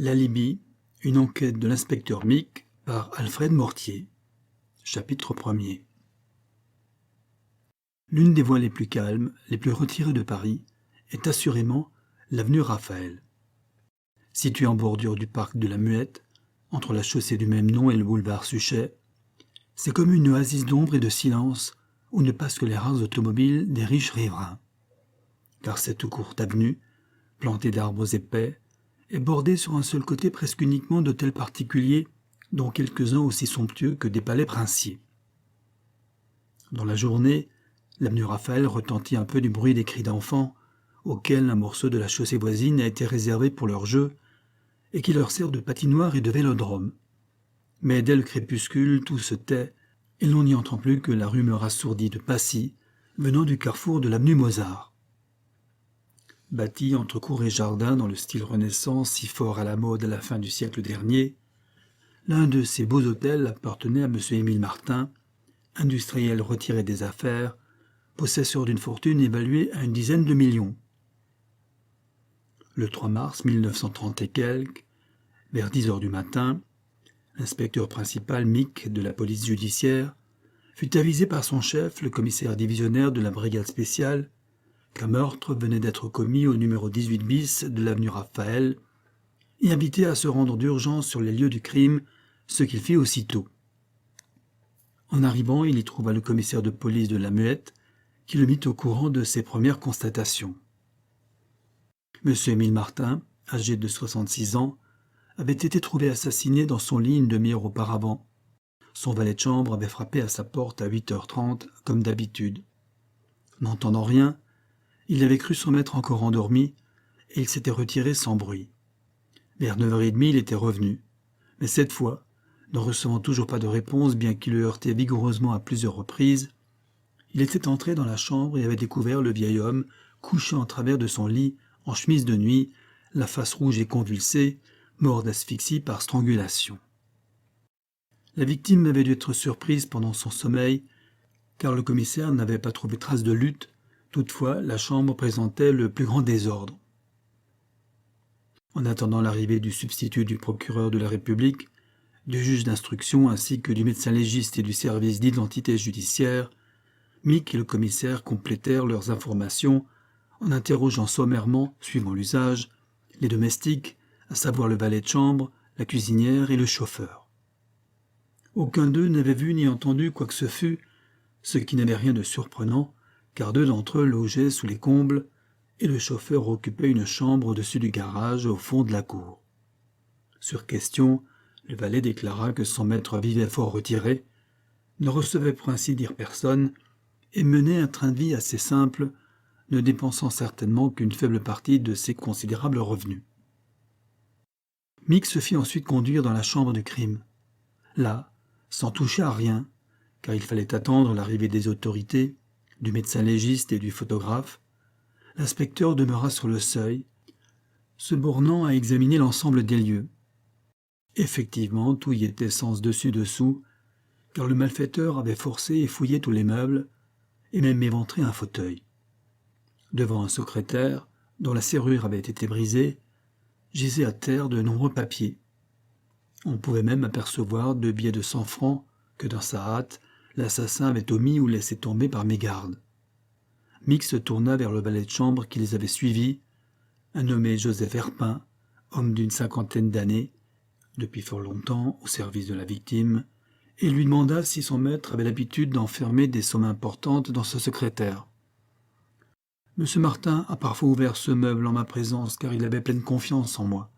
L'alibi, une enquête de l'inspecteur Mick par Alfred Mortier. Chapitre 1er. L'une des voies les plus calmes, les plus retirées de Paris, est assurément l'avenue Raphaël. Située en bordure du parc de la Muette, entre la chaussée du même nom et le boulevard Suchet, c'est comme une oasis d'ombre et de silence où ne passent que les rares automobiles des riches riverains. Car cette courte avenue, plantée d'arbres épais, est bordée sur un seul côté presque uniquement d'hôtels particuliers, dont quelques-uns aussi somptueux que des palais princiers. Dans la journée, l'avenue Raphaël retentit un peu du bruit des cris d'enfants, auxquels un morceau de la chaussée voisine a été réservé pour leur jeu, et qui leur sert de patinoire et de vélodrome. Mais dès le crépuscule, tout se tait, et l'on n'y entend plus que la rumeur assourdie de Passy, venant du carrefour de l'avenue Mozart. Bâti entre cour et jardin dans le style Renaissance si fort à la mode à la fin du siècle dernier, l'un de ces beaux hôtels appartenait à M. Émile Martin, industriel retiré des affaires, possesseur d'une fortune évaluée à une dizaine de millions. Le 3 mars 1930 et quelques, vers 10 heures du matin, l'inspecteur principal Mick de la police judiciaire fut avisé par son chef, le commissaire divisionnaire de la brigade spéciale, qu'un meurtre venait d'être commis au numéro 18 bis de l'avenue Raphaël, et invité à se rendre d'urgence sur les lieux du crime, ce qu'il fit aussitôt. En arrivant, il y trouva le commissaire de police de la Muette, qui le mit au courant de ses premières constatations. M. Émile Martin, âgé de 66 ans, avait été trouvé assassiné dans son lit une demi-heure auparavant. Son valet de chambre avait frappé à sa porte à 8h30, comme d'habitude. N'entendant rien, il avait cru son maître encore endormi, et il s'était retiré sans bruit. Vers 9h30, il était revenu, mais cette fois, ne recevant toujours pas de réponse, bien qu'il le heurtait vigoureusement à plusieurs reprises, il était entré dans la chambre et avait découvert le vieil homme couché en travers de son lit, en chemise de nuit, la face rouge et convulsée, mort d'asphyxie par strangulation. La victime avait dû être surprise pendant son sommeil, car le commissaire n'avait pas trouvé trace de lutte. Toutefois, la chambre présentait le plus grand désordre. En attendant l'arrivée du substitut du procureur de la République, du juge d'instruction ainsi que du médecin légiste et du service d'identité judiciaire, Mick et le commissaire complétèrent leurs informations en interrogeant sommairement, suivant l'usage, les domestiques, à savoir le valet de chambre, la cuisinière et le chauffeur. Aucun d'eux n'avait vu ni entendu quoi que ce fût, ce qui n'avait rien de surprenant, car 2 d'entre eux logeaient sous les combles, et le chauffeur occupait une chambre au-dessus du garage, au fond de la cour. Sur question, le valet déclara que son maître vivait fort retiré, ne recevait pour ainsi dire personne, et menait un train de vie assez simple, ne dépensant certainement qu'une faible partie de ses considérables revenus. Mick se fit ensuite conduire dans la chambre du crime. Là, sans toucher à rien, car il fallait attendre l'arrivée des autorités, du médecin légiste et du photographe, l'inspecteur demeura sur le seuil, se bornant à examiner l'ensemble des lieux. Effectivement, tout y était sens dessus-dessous, car le malfaiteur avait forcé et fouillé tous les meubles, et même éventré un fauteuil. Devant un secrétaire, dont la serrure avait été brisée, gisaient à terre de nombreux papiers. On pouvait même apercevoir 2 billets de 100 francs que, dans sa hâte, l'assassin avait omis ou laissé tomber par mégarde. Mick se tourna vers le valet de chambre qui les avait suivis, un nommé Joseph Herpin, homme d'une 50aine d'années, depuis fort longtemps au service de la victime, et lui demanda si son maître avait l'habitude d'enfermer des sommes importantes dans ce secrétaire. « Monsieur Martin a parfois ouvert ce meuble en ma présence car il avait pleine confiance en moi.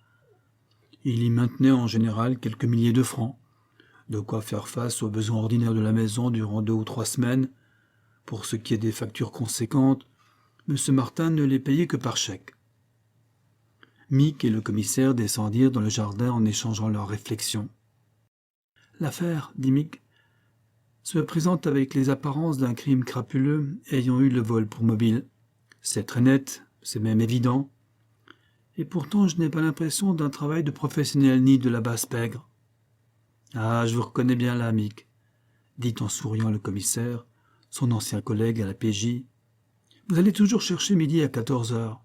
Il y maintenait en général quelques milliers de francs, de quoi faire face aux besoins ordinaires de la maison durant 2 ou 3 semaines. Pour ce qui est des factures conséquentes, M. Martin ne les payait que par chèque. » Mick et le commissaire descendirent dans le jardin en échangeant leurs réflexions. « L'affaire, dit Mick, se présente avec les apparences d'un crime crapuleux ayant eu le vol pour mobile. C'est très net, c'est même évident. Et pourtant, je n'ai pas l'impression d'un travail de professionnel ni de la basse pègre. »« Ah, je vous reconnais bien là, Mick, » dit en souriant le commissaire, son ancien collègue à la PJ. « Vous allez toujours chercher midi à 14h.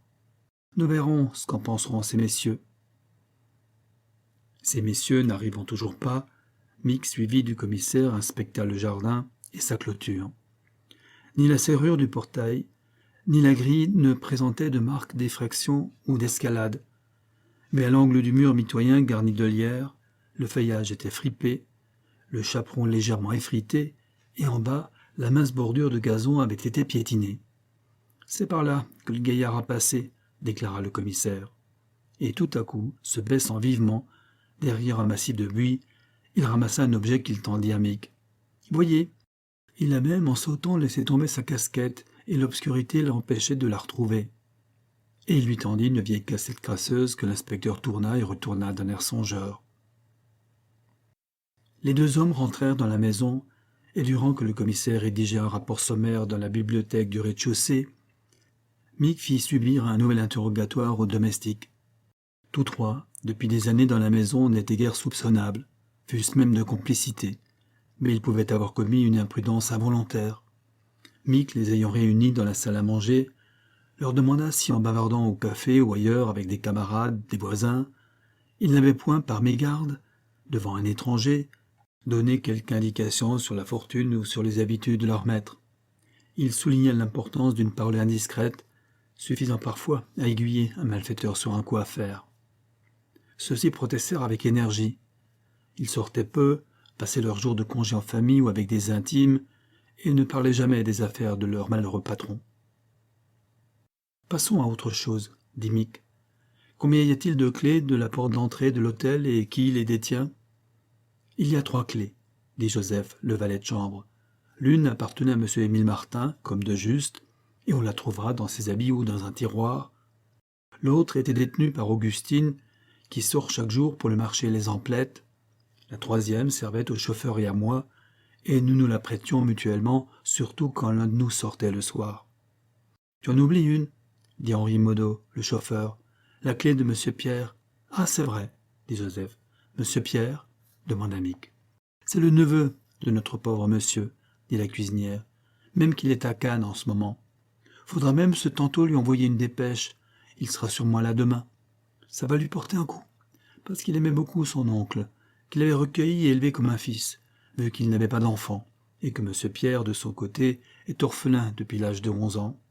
Nous verrons ce qu'en penseront ces messieurs. » Ces messieurs n'arrivant toujours pas, Mick, suivi du commissaire, inspecta le jardin et sa clôture. Ni la serrure du portail, ni la grille ne présentaient de marques d'effraction ou d'escalade. Mais à l'angle du mur mitoyen garni de lierre, le feuillage était fripé, le chaperon légèrement effrité, et en bas, la mince bordure de gazon avait été piétinée. « C'est par là que le gaillard a passé, » déclara le commissaire. Et tout à coup, se baissant vivement, derrière un massif de buis, il ramassa un objet qu'il tendit à Mick. « Voyez !» Il a même, en sautant, laissé tomber sa casquette, et l'obscurité l'empêchait de la retrouver. Et il lui tendit une vieille cassette crasseuse que l'inspecteur tourna et retourna d'un air songeur. Les deux hommes rentrèrent dans la maison, et durant que le commissaire rédigeait un rapport sommaire dans la bibliothèque du rez-de-chaussée, Mick fit subir un nouvel interrogatoire aux domestiques. Tous trois, depuis des années dans la maison, n'étaient guère soupçonnables, fût-ce même de complicité, mais ils pouvaient avoir commis une imprudence involontaire. Mick, les ayant réunis dans la salle à manger, leur demanda si en bavardant au café ou ailleurs avec des camarades, des voisins, ils n'avaient point, par mégarde, devant un étranger, donné quelque indication sur la fortune ou sur les habitudes de leur maître. Il souligna l'importance d'une parole indiscrète, suffisant parfois à aiguiller un malfaiteur sur un coup à faire. Ceux-ci protestèrent avec énergie. Ils sortaient peu, passaient leurs jours de congé en famille ou avec des intimes, et ne parlaient jamais des affaires de leur malheureux patron. « Passons à autre chose, » dit Mick. « Combien y a-t-il de clés de la porte d'entrée de l'hôtel et qui les détient ?»« Il y a 3 clés, » dit Joseph, le valet de chambre. « L'une appartenait à M. Émile Martin, comme de juste, et on la trouvera dans ses habits ou dans un tiroir. L'autre était détenue par Augustine, qui sort chaque jour pour le marché Les Emplettes. La 3e servait au chauffeur et à moi, et nous nous la prêtions mutuellement, surtout quand l'un de nous sortait le soir. « Tu en oublies une ?» dit Henri Maudot, le chauffeur. « La clé de M. Pierre. »« Ah, c'est vrai, » dit Joseph. « M. Pierre ?» demanda Mick. « C'est le neveu de notre pauvre monsieur, » dit la cuisinière, « même qu'il est à Cannes en ce moment. Faudra même ce tantôt lui envoyer une dépêche. Il sera sûrement là demain. Ça va lui porter un coup, parce qu'il aimait beaucoup son oncle, qu'il avait recueilli et élevé comme un fils, vu qu'il n'avait pas d'enfant, et que M. Pierre, de son côté, est orphelin depuis l'âge de 11 ans.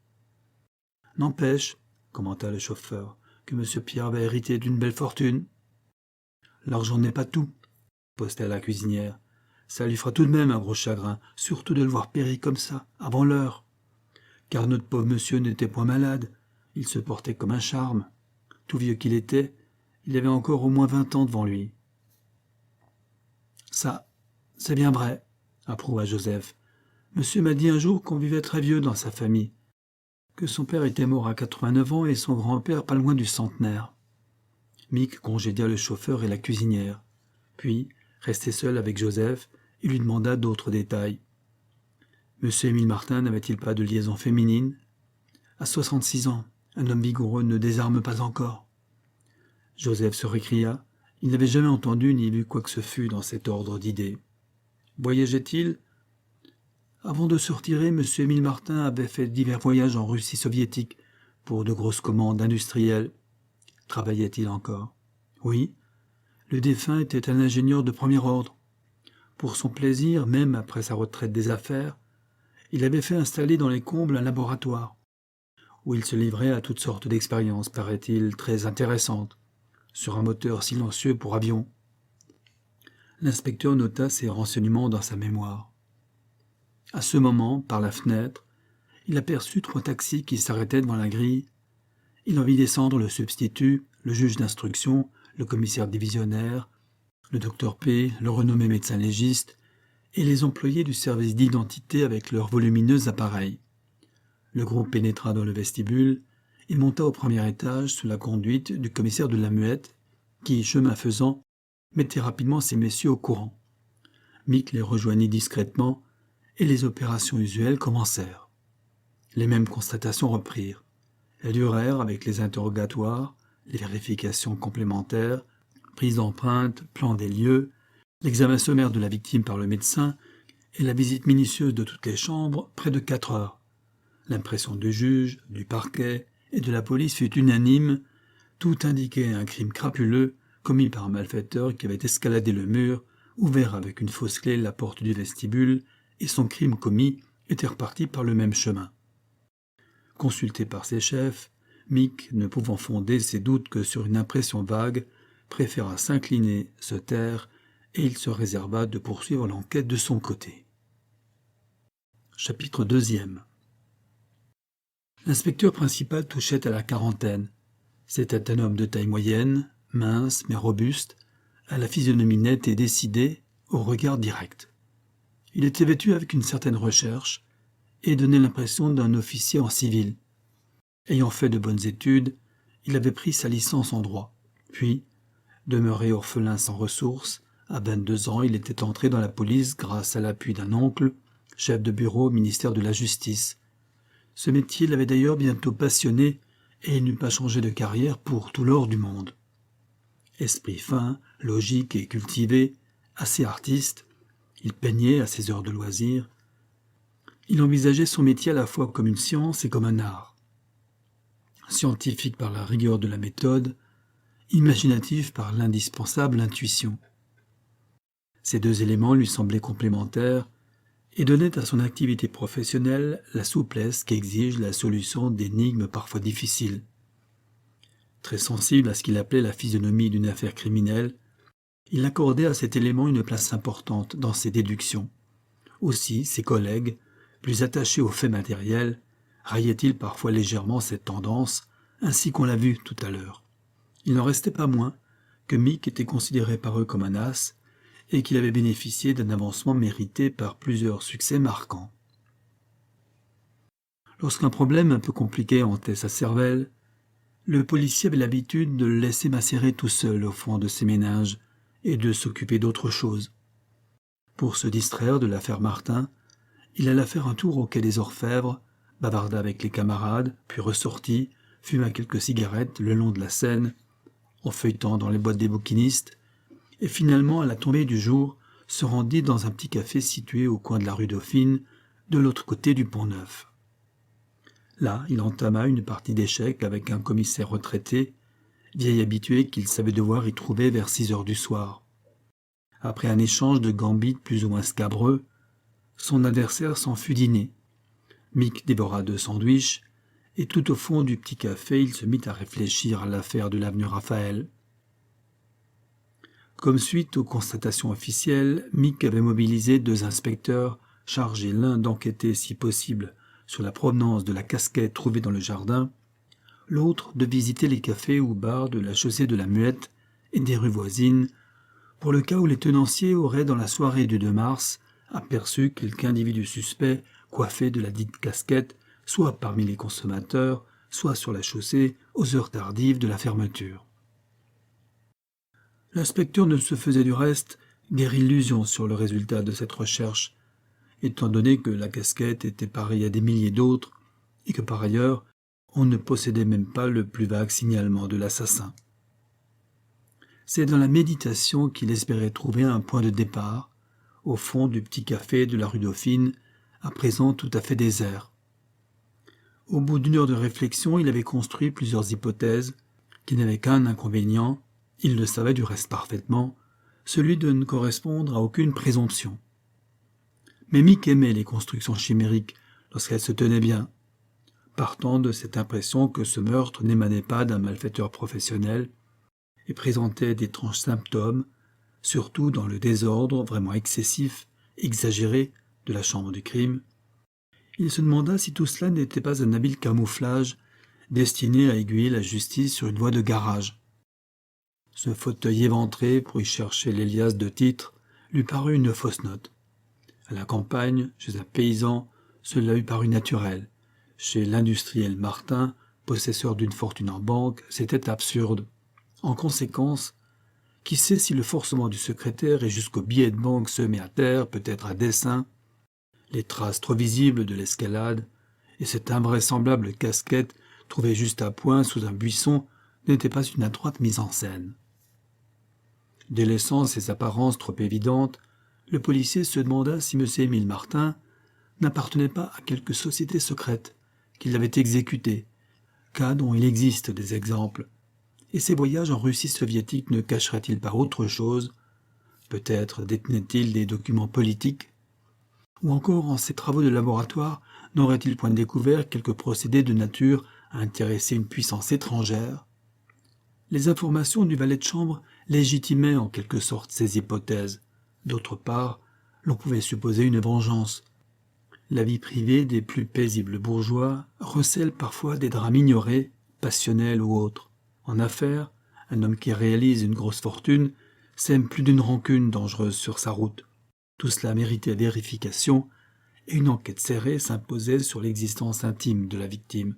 « N'empêche, » commenta le chauffeur, « que M. Pierre va hériter d'une belle fortune. »« L'argent n'est pas tout, » posta la cuisinière. « Ça lui fera tout de même un gros chagrin, surtout de le voir périr comme ça, avant l'heure. Car notre pauvre monsieur n'était point malade, il se portait comme un charme. Tout vieux qu'il était, il avait encore au moins 20 ans devant lui. »« Ça, c'est bien vrai, » approuva Joseph. « Monsieur m'a dit un jour qu'on vivait très vieux dans sa famille, que son père était mort à 89 ans et son grand-père pas loin du centenaire. » Mick congédia le chauffeur et la cuisinière. Puis, resté seul avec Joseph, il lui demanda d'autres détails. Monsieur Émile Martin n'avait-il pas de liaison féminine ? À 66 ans, un homme vigoureux ne désarme pas encore. Joseph se récria. Il n'avait jamais entendu ni vu quoi que ce fût dans cet ordre d'idées. Voyageait-il ? Avant de se retirer, M. Émile Martin avait fait divers voyages en Russie soviétique pour de grosses commandes industrielles. Travaillait-il encore ? Oui. Le défunt était un ingénieur de premier ordre. Pour son plaisir, même après sa retraite des affaires, il avait fait installer dans les combles un laboratoire, où il se livrait à toutes sortes d'expériences, paraît-il, très intéressantes, sur un moteur silencieux pour avion. L'inspecteur nota ces renseignements dans sa mémoire. À ce moment, par la fenêtre, il aperçut 3 taxis qui s'arrêtaient devant la grille. Il en vit descendre le substitut, le juge d'instruction, le commissaire divisionnaire, le docteur P, le renommé médecin légiste, et les employés du service d'identité avec leurs volumineux appareils. Le groupe pénétra dans le vestibule et monta au premier étage sous la conduite du commissaire de la Muette, qui, chemin faisant, mettait rapidement ces messieurs au courant. Mick les rejoignit discrètement, et les opérations usuelles commencèrent. Les mêmes constatations reprirent. Elles durèrent avec les interrogatoires, les vérifications complémentaires, prise d'empreintes, plan des lieux, l'examen sommaire de la victime par le médecin et la visite minutieuse de toutes les chambres, près de 4 heures. L'impression du juge, du parquet et de la police fut unanime, tout indiquait un crime crapuleux commis par un malfaiteur qui avait escaladé le mur, ouvert avec une fausse clé la porte du vestibule, et son crime commis était reparti par le même chemin. Consulté par ses chefs, Mick, ne pouvant fonder ses doutes que sur une impression vague, préféra s'incliner, se taire, et il se réserva de poursuivre l'enquête de son côté. Chapitre 2. L'inspecteur principal touchait à la quarantaine. C'était un homme de taille moyenne, mince mais robuste, à la physionomie nette et décidée, au regard direct. Il était vêtu avec une certaine recherche et donnait l'impression d'un officier en civil. Ayant fait de bonnes études, il avait pris sa licence en droit. Puis, demeuré orphelin sans ressources, à 22 ans, il était entré dans la police grâce à l'appui d'un oncle, chef de bureau au ministère de la Justice. Ce métier l'avait d'ailleurs bientôt passionné et il n'eût pas changé de carrière pour tout l'or du monde. Esprit fin, logique et cultivé, assez artiste, il peignait à ses heures de loisir. Il envisageait son métier à la fois comme une science et comme un art. Scientifique par la rigueur de la méthode, imaginatif par l'indispensable intuition. Ces deux éléments lui semblaient complémentaires et donnaient à son activité professionnelle la souplesse qu'exige la solution d'énigmes parfois difficiles. Très sensible à ce qu'il appelait la physionomie d'une affaire criminelle, il accordait à cet élément une place importante dans ses déductions. Aussi, ses collègues, plus attachés aux faits matériels, raillaient-ils parfois légèrement cette tendance, ainsi qu'on l'a vu tout à l'heure. Il n'en restait pas moins que Mick était considéré par eux comme un as, et qu'il avait bénéficié d'un avancement mérité par plusieurs succès marquants. Lorsqu'un problème un peu compliqué hantait sa cervelle, le policier avait l'habitude de le laisser macérer tout seul au fond de ses méninges et de s'occuper d'autre chose. Pour se distraire de l'affaire Martin, il alla faire un tour au quai des Orfèvres, bavarda avec les camarades, puis ressortit, fuma quelques cigarettes le long de la Seine, en feuilletant dans les boîtes des bouquinistes, et finalement, à la tombée du jour, se rendit dans un petit café situé au coin de la rue Dauphine, de l'autre côté du Pont-Neuf. Là, il entama une partie d'échecs avec un commissaire retraité, vieil habitué qu'il savait devoir y trouver vers 6 heures du soir. Après un échange de gambits plus ou moins scabreux, son adversaire s'en fut dîner. Mick dévora 2 sandwichs, et tout au fond du petit café, il se mit à réfléchir à l'affaire de l'avenue Raphaël. Comme suite aux constatations officielles, Mick avait mobilisé 2 inspecteurs chargés l'un d'enquêter si possible sur la provenance de la casquette trouvée dans le jardin, l'autre de visiter les cafés ou bars de la chaussée de la Muette et des rues voisines, pour le cas où les tenanciers auraient dans la soirée du 2 mars aperçu quelque individu suspect coiffé de la dite casquette, soit parmi les consommateurs, soit sur la chaussée aux heures tardives de la fermeture. L'inspecteur ne se faisait du reste guère illusion sur le résultat de cette recherche, étant donné que la casquette était pareille à des milliers d'autres, et que par ailleurs, on ne possédait même pas le plus vague signalement de l'assassin. C'est dans la méditation qu'il espérait trouver un point de départ, au fond du petit café de la rue Dauphine, à présent tout à fait désert. Au bout d'1 heure de réflexion, il avait construit plusieurs hypothèses, qui n'avaient qu'un inconvénient, il le savait du reste parfaitement, celui de ne correspondre à aucune présomption. Mais Mick aimait les constructions chimériques lorsqu'elles se tenaient bien, partant de cette impression que ce meurtre n'émanait pas d'un malfaiteur professionnel et présentait d'étranges symptômes, surtout dans le désordre vraiment excessif, exagéré de la chambre du crime. Il se demanda si tout cela n'était pas un habile camouflage destiné à aiguiller la justice sur une voie de garage. Ce fauteuil éventré pour y chercher l'Élias de titre lui parut une fausse note. À la campagne, chez un paysan, cela lui parut naturel. Chez l'industriel Martin, possesseur d'une fortune en banque, c'était absurde. En conséquence, qui sait si le forcement du secrétaire et jusqu'au billet de banque semé à terre, peut-être à dessein, les traces trop visibles de l'escalade, et cette invraisemblable casquette trouvée juste à point sous un buisson n'était pas une adroite mise en scène. Délaissant ces apparences trop évidentes, le policier se demanda si M. Émile Martin n'appartenait pas à quelque société secrète, qu'il avait exécutée, cas dont il existe des exemples, Et ses voyages en Russie soviétique ne cacheraient-ils pas autre chose? Peut-être détenait-il des documents politiques? Ou encore, en ses travaux de laboratoire, n'aurait-il point découvert quelques procédés de nature à intéresser une puissance étrangère? Les informations du valet de chambre légitimaient en quelque sorte ces hypothèses. D'autre part, l'on pouvait supposer une vengeance. La vie privée des plus paisibles bourgeois recèle parfois des drames ignorés, passionnels ou autres. En affaires, un homme qui réalise une grosse fortune sème plus d'une rancune dangereuse sur sa route. Tout cela méritait vérification, et une enquête serrée s'imposait sur l'existence intime de la victime.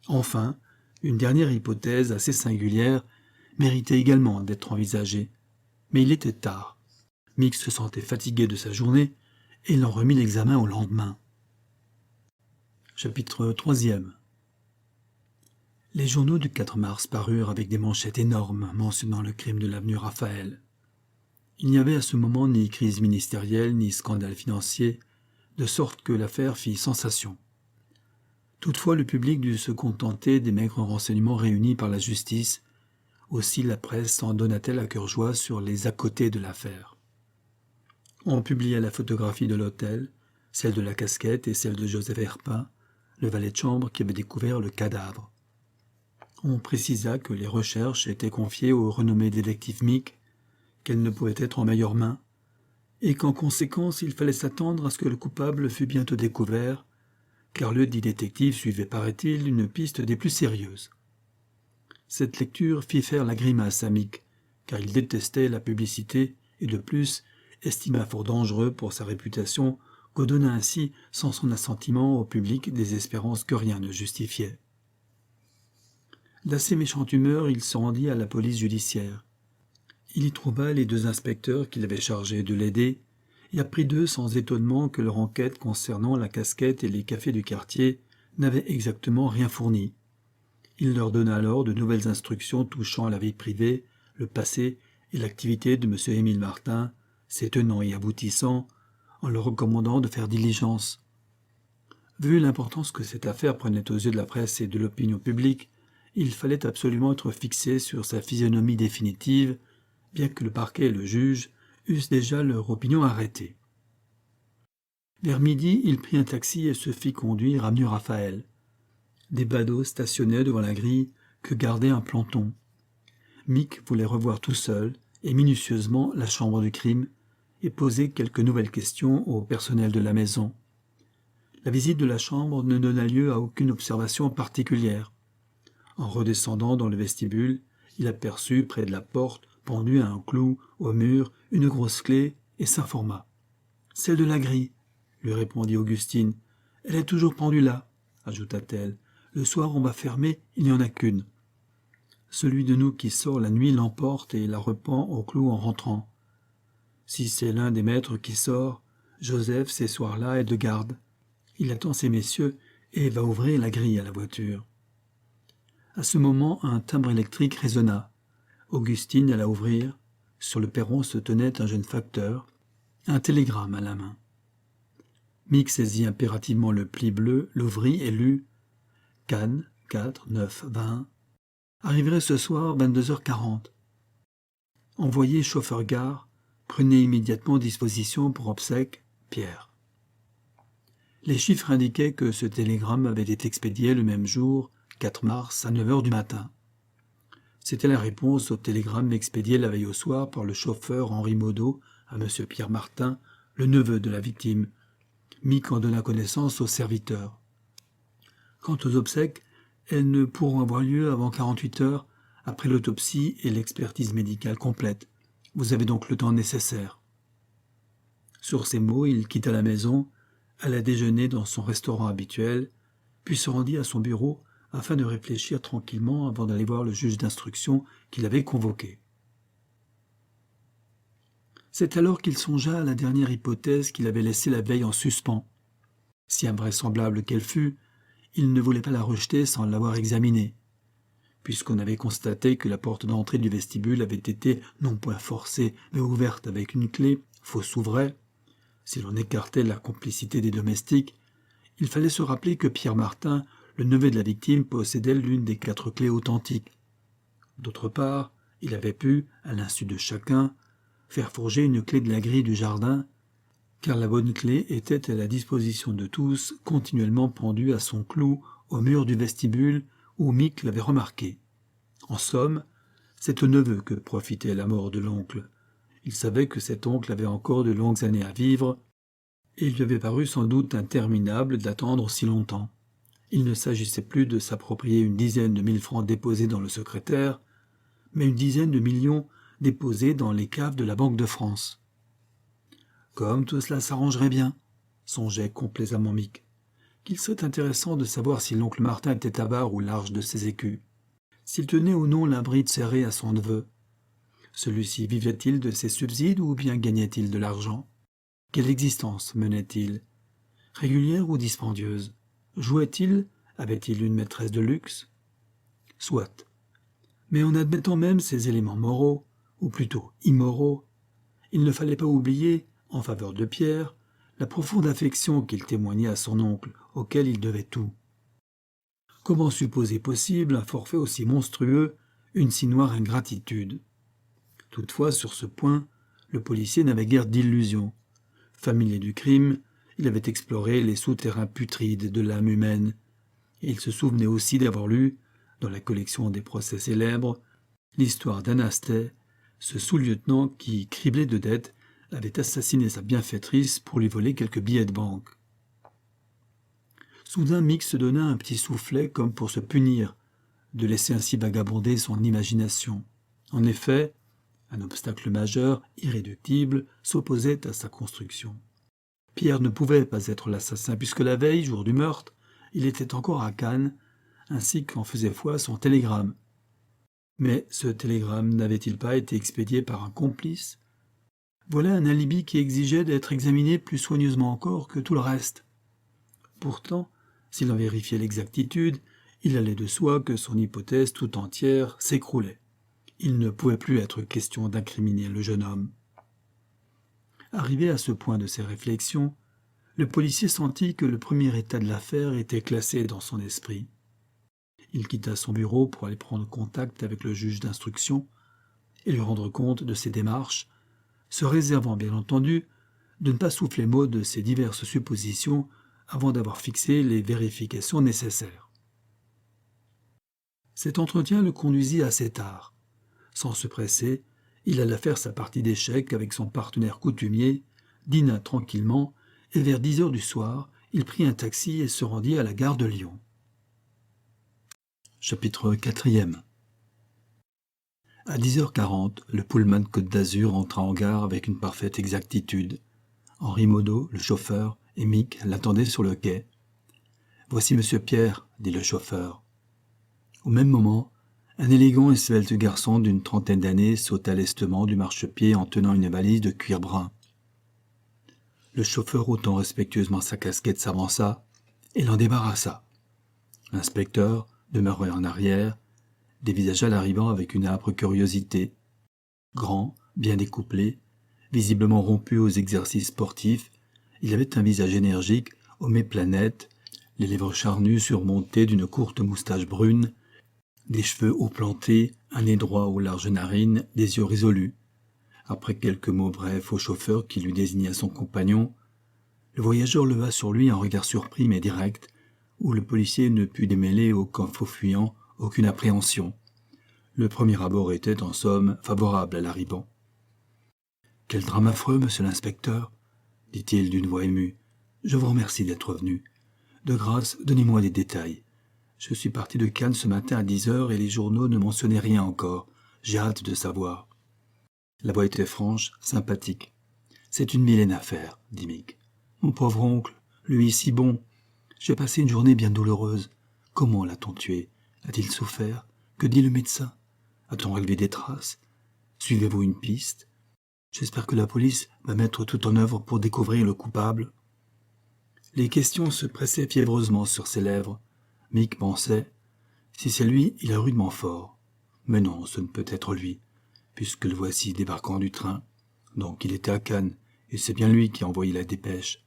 Enfin, une dernière hypothèse assez singulière méritait également d'être envisagée. Mais il était tard. Mick se sentait fatigué de sa journée, et il en remit l'examen au lendemain. Chapitre 3e. Les journaux du 4 mars parurent avec des manchettes énormes mentionnant le crime de l'avenue Raphaël. Il n'y avait à ce moment ni crise ministérielle ni scandale financier, de sorte que l'affaire fit sensation. Toutefois, le public dut se contenter des maigres renseignements réunis par la justice. Aussi la presse s'en donna-t-elle à cœur joie sur les à-côtés de l'affaire. On publia la photographie de l'hôtel, celle de la casquette et celle de Joseph Herpin, le valet de chambre qui avait découvert le cadavre. On précisa que les recherches étaient confiées au renommé détective Mick, qu'elles ne pouvaient être en meilleures mains, et qu'en conséquence il fallait s'attendre à ce que le coupable fût bientôt découvert, car le dit détective suivait, paraît-il, une piste des plus sérieuses. Cette lecture fit faire la grimace à Mick, car il détestait la publicité et de plus estima fort dangereux pour sa réputation qu'on donnât ainsi sans son assentiment au public des espérances que rien ne justifiait. D'assez méchante humeur, il se rendit à la police judiciaire. Il y trouva les 2 inspecteurs qu'il avait chargés de l'aider et apprit d'eux sans étonnement que leur enquête concernant la casquette et les cafés du quartier n'avait exactement rien fourni. Il leur donna alors de nouvelles instructions touchant à la vie privée, le passé et l'activité de M. Émile Martin, ses tenants et aboutissants, en leur recommandant de faire diligence. Vu l'importance que cette affaire prenait aux yeux de la presse et de l'opinion publique, il fallait absolument être fixé sur sa physionomie définitive, bien que le parquet et le juge eussent déjà leur opinion arrêtée. Vers midi, il prit un taxi et se fit conduire avenue Raphaël. Des badauds stationnaient devant la grille que gardait un planton. Mick voulait revoir tout seul et minutieusement la chambre du crime et poser quelques nouvelles questions au personnel de la maison. La visite de la chambre ne donna lieu à aucune observation particulière. En redescendant dans le vestibule, il aperçut près de la porte, pendue à un clou au mur, une grosse clé et s'informa. « Celle de la grille, » lui répondit Augustine. « Elle est toujours pendue là, » ajouta-t-elle. « Le soir, on va fermer, il n'y en a qu'une. Celui de nous qui sort la nuit l'emporte et la repend au clou en rentrant. Si c'est l'un des maîtres qui sort, Joseph, ces soirs-là, est de garde. Il attend ces messieurs et va ouvrir la grille à la voiture. » À ce moment, un timbre électrique résonna. Augustine alla ouvrir. Sur le perron se tenait un jeune facteur, un télégramme à la main. Mick saisit impérativement le pli bleu, l'ouvrit et lut « Cannes, 4, 9, 20. Arriverai ce soir 22h40. Envoyé chauffeur-gare, prenez immédiatement disposition pour obsèques, Pierre. » Les chiffres indiquaient que ce télégramme avait été expédié le même jour, 4 mars, à 9h du matin. C'était la réponse au télégramme expédié la veille au soir par le chauffeur Henri Maudot à M. Pierre Martin, le neveu de la victime. Mick en donna connaissance au serviteur. Quant aux obsèques, elles ne pourront avoir lieu avant 48 heures après l'autopsie et l'expertise médicale complète. Vous avez donc le temps nécessaire. Sur ces mots, il quitta la maison, alla déjeuner dans son restaurant habituel, puis se rendit à son bureau afin de réfléchir tranquillement avant d'aller voir le juge d'instruction qui l'avait convoqué. C'est alors qu'il songea à la dernière hypothèse qu'il avait laissée la veille en suspens. Si invraisemblable qu'elle fût, il ne voulait pas la rejeter sans l'avoir examinée. Puisqu'on avait constaté que la porte d'entrée du vestibule avait été non point forcée, mais ouverte avec une clé, fausse ou vraie, si l'on écartait la complicité des domestiques, il fallait se rappeler que Pierre Martin, le neveu de la victime, possédait l'une des 4 clés authentiques. D'autre part, il avait pu, à l'insu de chacun, faire forger une clé de la grille du jardin, car la bonne clé était à la disposition de tous, continuellement pendue à son clou au mur du vestibule où Mick l'avait remarqué. En somme, c'est au neveu que profitait la mort de l'oncle. Il savait que cet oncle avait encore de longues années à vivre, et il lui avait paru sans doute interminable d'attendre si longtemps. Il ne s'agissait plus de s'approprier une dizaine de mille francs déposés dans le secrétaire, mais une dizaine de millions déposés dans les caves de la Banque de France. Comme tout cela s'arrangerait bien, songeait complaisamment Mick, qu'il serait intéressant de savoir si l'oncle Martin était avare ou large de ses écus, s'il tenait ou non la bride serrée à son neveu. Celui-ci vivait-il de ses subsides ou bien gagnait-il de l'argent? Quelle existence menait-il? Régulière ou dispendieuse? Jouait-il? Avait-il une maîtresse de luxe? Soit. Mais en admettant même ces éléments moraux, ou plutôt immoraux, il ne fallait pas oublier, en faveur de Pierre, la profonde affection qu'il témoignait à son oncle, auquel il devait tout. Comment supposer possible un forfait aussi monstrueux, une si noire ingratitude? Toutefois, sur ce point, le policier n'avait guère d'illusions. Familier du crime, il avait exploré les souterrains putrides de l'âme humaine, et il se souvenait aussi d'avoir lu, dans la collection des procès célèbres, l'histoire d'Anastet, ce sous-lieutenant qui, criblé de dettes, avait assassiné sa bienfaitrice pour lui voler quelques billets de banque. Soudain, Mick se donna un petit soufflet comme pour se punir, de laisser ainsi vagabonder son imagination. En effet, un obstacle majeur, irréductible, s'opposait à sa construction. Pierre ne pouvait pas être l'assassin, puisque la veille, jour du meurtre, il était encore à Cannes, ainsi qu'en faisait foi son télégramme. Mais ce télégramme n'avait-il pas été expédié par un complice? Voilà un alibi qui exigeait d'être examiné plus soigneusement encore que tout le reste. Pourtant, s'il en vérifiait l'exactitude, il allait de soi que son hypothèse tout entière s'écroulait. Il ne pouvait plus être question d'incriminer le jeune homme. Arrivé à ce point de ses réflexions, le policier sentit que le premier état de l'affaire était classé dans son esprit. Il quitta son bureau pour aller prendre contact avec le juge d'instruction et lui rendre compte de ses démarches, se réservant bien entendu de ne pas souffler mot de ses diverses suppositions avant d'avoir fixé les vérifications nécessaires. Cet entretien le conduisit assez tard. Sans se presser, il alla faire sa partie d'échecs avec son partenaire coutumier, dîna tranquillement, et vers 10 heures du soir, il prit un taxi et se rendit à la gare de Lyon. Chapitre 4. À 10h40, le Pullman Côte d'Azur entra en gare avec une parfaite exactitude. Henri Maudot, le chauffeur, et Mick l'attendaient sur le quai. « Voici Monsieur Pierre, » dit le chauffeur. Au même moment, un élégant et svelte garçon d'une trentaine d'années sauta lestement du marchepied en tenant une valise de cuir brun. Le chauffeur ôtant respectueusement sa casquette s'avança et l'en débarrassa. L'inspecteur, demeuré en arrière, dévisagea l'arrivant avec une âpre curiosité. Grand, bien découplé, visiblement rompu aux exercices sportifs, il avait un visage énergique, aux méplat nets, les lèvres charnues surmontées d'une courte moustache brune, des cheveux haut plantés, un nez droit aux larges narines, des yeux résolus. Après quelques mots brefs au chauffeur qui lui désigna son compagnon, le voyageur leva sur lui un regard surpris mais direct, où le policier ne put démêler aucun faux fuyant, aucune appréhension. Le premier abord était, en somme, favorable à l'arrivant. « Quel drame affreux, monsieur l'inspecteur !» dit-il d'une voix émue. « Je vous remercie d'être venu. De grâce, donnez-moi des détails. Je suis parti de Cannes ce matin à 10 heures et les journaux ne mentionnaient rien encore. J'ai hâte de savoir. » La voix était franche, sympathique. « C'est une vilaine affaire, » dit Mick. « Mon pauvre oncle, lui si bon. J'ai passé une journée bien douloureuse. Comment l'a-t-on tué? A-t-il souffert? Que dit le médecin? A-t-on relevé des traces? Suivez-vous une piste? J'espère que la police va mettre tout en œuvre pour découvrir le coupable. » Les questions se pressaient fiévreusement sur ses lèvres. Mick pensait, si c'est lui, il est rudement fort. Mais non, ce ne peut être lui, puisque le voici débarquant du train. Donc il était à Cannes, et c'est bien lui qui a envoyé la dépêche.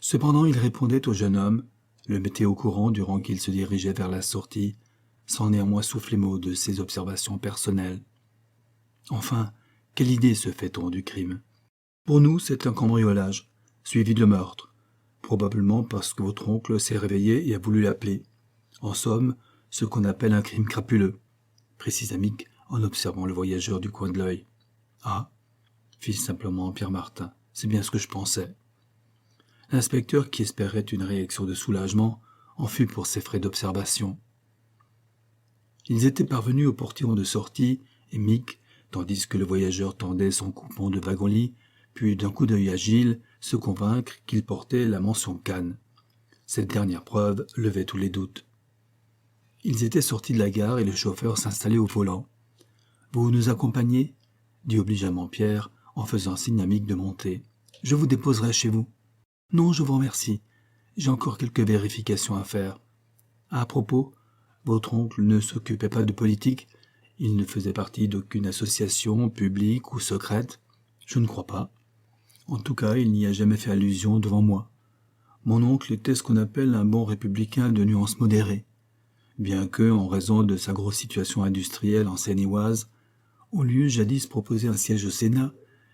Cependant, il répondait au jeune homme, le mettait au courant durant qu'il se dirigeait vers la sortie, sans néanmoins souffler mot de ses observations personnelles. Enfin, quelle idée se fait-on du crime? Pour nous, c'est un cambriolage, suivi de meurtre, probablement parce que votre oncle s'est réveillé et a voulu l'appeler. En somme, ce qu'on appelle un crime crapuleux, précisa Mick en observant le voyageur du coin de l'œil. Ah, fit simplement Pierre Martin, c'est bien ce que je pensais. L'inspecteur, qui espérait une réaction de soulagement, en fut pour ses frais d'observation. Ils étaient parvenus au portillon de sortie, et Mick, tandis que le voyageur tendait son coupon de wagon-lit, put d'un coup d'œil agile se convaincre qu'il portait la mention Cannes. Cette dernière preuve levait tous les doutes. Ils étaient sortis de la gare et le chauffeur s'installait au volant. « Vous nous accompagnez ?» dit obligeamment Pierre, en faisant signe à Mick de monter. « Je vous déposerai chez vous. »« Non, je vous remercie. J'ai encore quelques vérifications à faire. » À propos, votre oncle ne s'occupait pas de politique. Il ne faisait partie d'aucune association, publique ou secrète. Je ne crois pas. En tout cas, il n'y a jamais fait allusion devant moi. Mon oncle était ce qu'on appelle un bon républicain de nuances modérées. Bien que, en raison de sa grosse situation industrielle en Seine-et-Oise, on lui eût jadis proposé un siège au Sénat,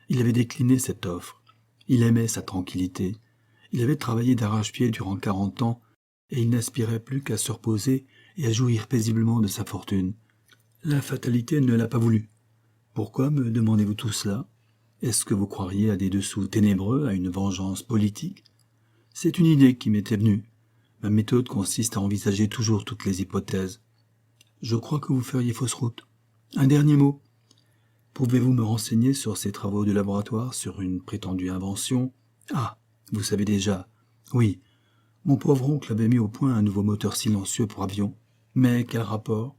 il avait décliné cette offre. Il aimait sa tranquillité. Il avait travaillé d'arrache-pied durant 40 ans, et il n'aspirait plus qu'à se reposer et à jouir paisiblement de sa fortune. La fatalité ne l'a pas voulu. Pourquoi me demandez-vous tout cela? Est-ce que vous croiriez à des dessous ténébreux, à une vengeance politique? C'est une idée qui m'était venue. Ma méthode consiste à envisager toujours toutes les hypothèses. Je crois que vous feriez fausse route. Un dernier mot. Pouvez-vous me renseigner sur ces travaux de laboratoire, sur une prétendue invention? Ah, vous savez déjà. Oui, mon pauvre oncle avait mis au point un nouveau moteur silencieux pour avion. Mais quel rapport?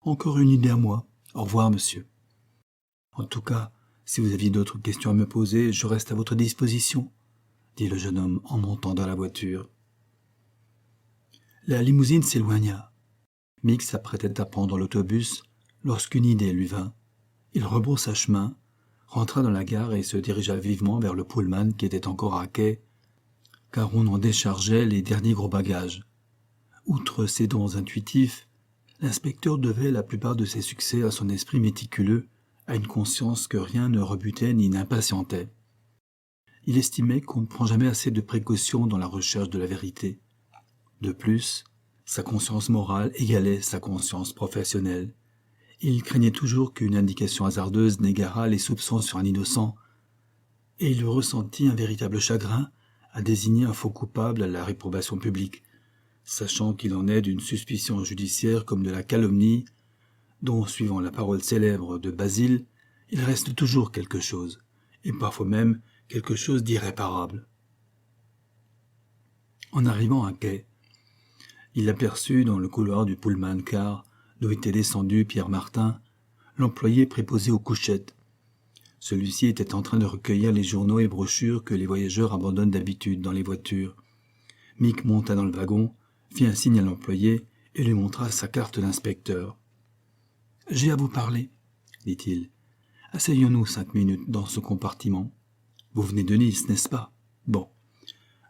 Encore une idée à moi. Au revoir, monsieur. En tout cas, si vous aviez d'autres questions à me poser, je reste à votre disposition, dit le jeune homme en montant dans la voiture. La limousine s'éloigna. Mick s'apprêtait à prendre l'autobus lorsqu'une idée lui vint. Il rebroussa chemin, rentra dans la gare et se dirigea vivement vers le Pullman qui était encore à quai, car on en déchargeait les derniers gros bagages. Outre ses dons intuitifs, l'inspecteur devait la plupart de ses succès à son esprit méticuleux, à une conscience que rien ne rebutait ni n'impatientait. Il estimait qu'on ne prend jamais assez de précautions dans la recherche de la vérité. De plus, sa conscience morale égalait sa conscience professionnelle. Il craignait toujours qu'une indication hasardeuse n'égarât les soupçons sur un innocent, et il ressentit un véritable chagrin à désigner un faux coupable à la réprobation publique, sachant qu'il en est d'une suspicion judiciaire comme de la calomnie, dont, suivant la parole célèbre de Basile, il reste toujours quelque chose, et parfois même quelque chose d'irréparable. En arrivant à quai, il aperçut dans le couloir du Pullman-car, d'où était descendu Pierre Martin, l'employé préposé aux couchettes. Celui-ci était en train de recueillir les journaux et brochures que les voyageurs abandonnent d'habitude dans les voitures. Mick monta dans le wagon, fit un signe à l'employé et lui montra sa carte d'inspecteur. « J'ai à vous parler, » dit-il. « Asseyons-nous 5 minutes dans ce compartiment. Vous venez de Nice, n'est-ce pas? Bon.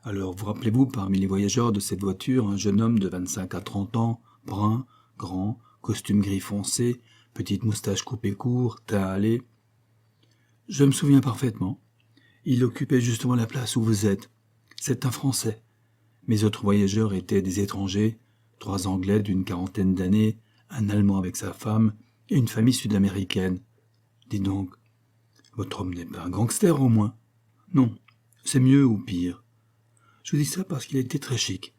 Alors, vous rappelez-vous parmi les voyageurs de cette voiture un jeune homme de 25 à 30 ans, brun, grand, costume gris foncé, petite moustache coupée court, teint hâlé? Je me souviens parfaitement. Il occupait justement la place où vous êtes. C'est un Français. Mes autres voyageurs étaient des étrangers, 3 Anglais d'une 40aine d'années, un Allemand avec sa femme et une famille sud-américaine. Dites donc, votre homme n'est pas un gangster au moins? Non, c'est mieux ou pire. Je vous dis ça parce qu'il a été très chic.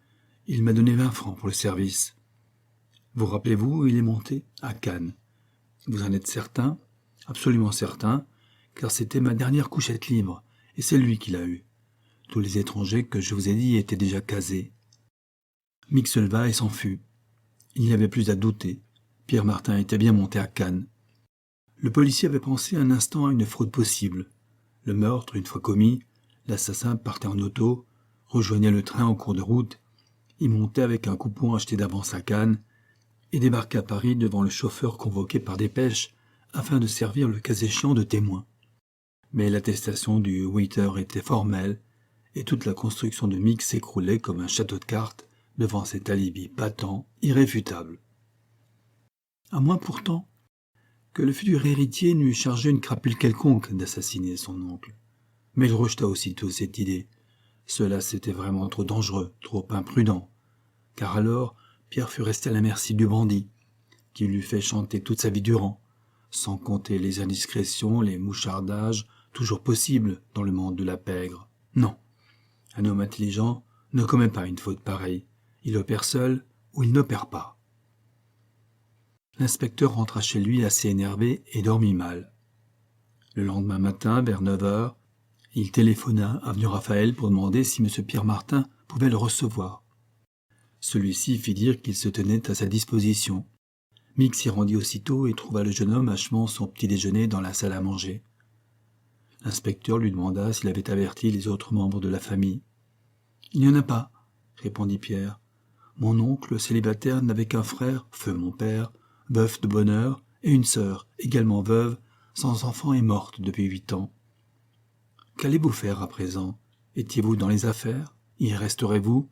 Il m'a donné 20 francs pour le service. Vous rappelez-vous où il est monté? À Cannes. Vous en êtes certain? Absolument certain, car c'était ma dernière couchette libre, et c'est lui qui l'a eue. Tous les étrangers que je vous ai dit étaient déjà casés. Mick se leva et s'en fut. Il n'y avait plus à douter. Pierre Martin était bien monté à Cannes. Le policier avait pensé un instant à une fraude possible. Le meurtre, une fois commis, l'assassin partait en auto, rejoignait le train en cours de route, y montait avec un coupon acheté d'avance à Cannes et débarquait à Paris devant le chauffeur convoqué par dépêche afin de servir le cas échéant de témoin. Mais l'attestation du waiter était formelle et toute la construction de Mick s'écroulait comme un château de cartes devant cet alibi patent, irréfutable. À moins pourtant que le futur héritier n'eût chargé une crapule quelconque d'assassiner son oncle. Mais il rejeta aussitôt cette idée. Cela c'était vraiment trop dangereux, trop imprudent, car alors Pierre fut resté à la merci du bandit, qui l'eût fait chanter toute sa vie durant, sans compter les indiscrétions, les mouchardages, toujours possibles dans le monde de la pègre. Non, un homme intelligent ne commet pas une faute pareille. Il opère seul ou il n'opère pas. L'inspecteur rentra chez lui assez énervé et dormit mal. Le lendemain matin, vers 9h, il téléphona à avenue Raphaël pour demander si M. Pierre Martin pouvait le recevoir. Celui-ci fit dire qu'il se tenait à sa disposition. Mick s'y rendit aussitôt et trouva le jeune homme achevant son petit déjeuner dans la salle à manger. L'inspecteur lui demanda s'il avait averti les autres membres de la famille. « Il n'y en a pas, » répondit Pierre. « Mon oncle célibataire n'avait qu'un frère, feu mon père, veuf de bonne heure, et une sœur, également veuve, sans enfant et morte depuis 8 ans. Qu'allez-vous faire à présent? Étiez-vous dans les affaires? Y resterez-vous? »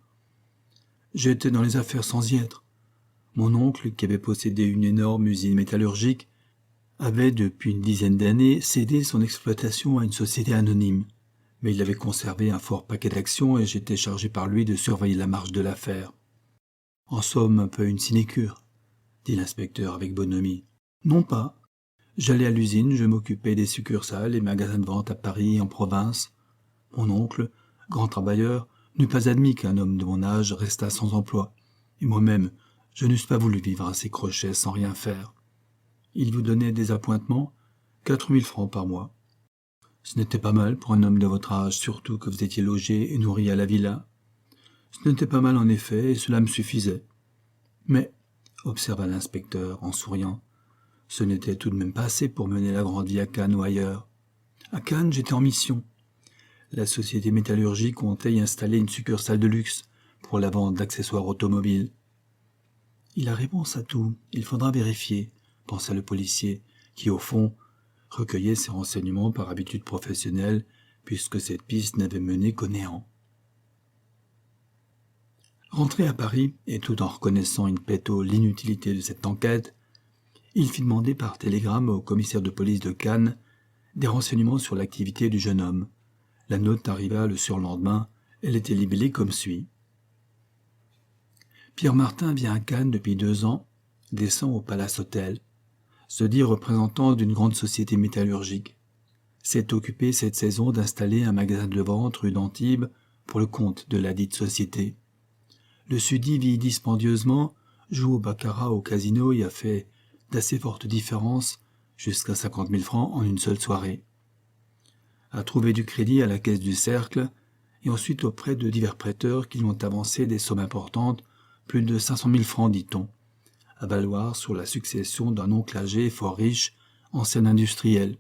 « J'étais dans les affaires sans y être. Mon oncle, qui avait possédé une énorme usine métallurgique, avait depuis une dizaine d'années cédé son exploitation à une société anonyme, mais il avait conservé un fort paquet d'actions et j'étais chargé par lui de surveiller la marche de l'affaire. En somme, un peu une sinécure, dit l'inspecteur avec bonhomie. Non pas. J'allais à l'usine, je m'occupais des succursales et magasins de vente à Paris et en province. Mon oncle, grand travailleur, n'eût pas admis qu'un homme de mon âge restât sans emploi, et moi-même, je n'eusse pas voulu vivre à ses crochets sans rien faire. Il vous donnait des appointements, 4000 francs par mois. Ce n'était pas mal pour un homme de votre âge, surtout que vous étiez logé et nourri à la villa. Ce n'était pas mal en effet, et cela me suffisait. Mais, observa l'inspecteur en souriant, ce n'était tout de même pas assez pour mener la grande vie à Cannes ou ailleurs. À Cannes, j'étais en mission. La société métallurgique comptait y installer une succursale de luxe pour la vente d'accessoires automobiles. Il a réponse à tout, il faudra vérifier, pensa le policier, qui au fond recueillait ses renseignements par habitude professionnelle, puisque cette piste n'avait mené qu'au néant. Rentré à Paris, et tout en reconnaissant in petto l'inutilité de cette enquête, il fit demander par télégramme au commissaire de police de Cannes des renseignements sur l'activité du jeune homme. La note arriva le surlendemain, elle était libellée comme suit. Pierre Martin vient à Cannes depuis 2 ans, descend au Palace Hotel, se dit représentant d'une grande société métallurgique. S'est occupé cette saison d'installer un magasin de vente rue d'Antibes pour le compte de ladite société. Le sudit vit dispendieusement, joue au baccarat au casino et a fait d'assez fortes différences, jusqu'à 50 000 francs en une seule soirée. A trouvé du crédit à la caisse du Cercle et ensuite auprès de divers prêteurs qui lui ont avancé des sommes importantes, plus de 500 000 francs, dit-on, à valoir sur la succession d'un oncle âgé fort riche, ancien industriel.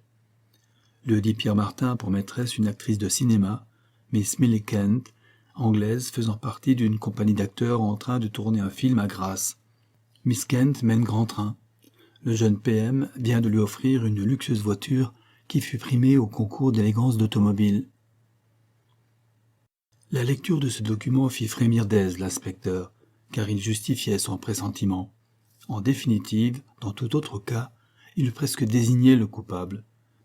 Le dit Pierre Martin pour maîtresse une actrice de cinéma, Miss Millie Kent, anglaise faisant partie d'une compagnie d'acteurs en train de tourner un film à Grasse. Miss Kent mène grand train. Le jeune PM vient de lui offrir une luxueuse voiture qui fut primée au concours d'élégance d'automobile. La lecture de ce document fit frémir d'aise l'inspecteur, car il justifiait son pressentiment. En définitive, dans tout autre cas, il eût presque désigné le coupable.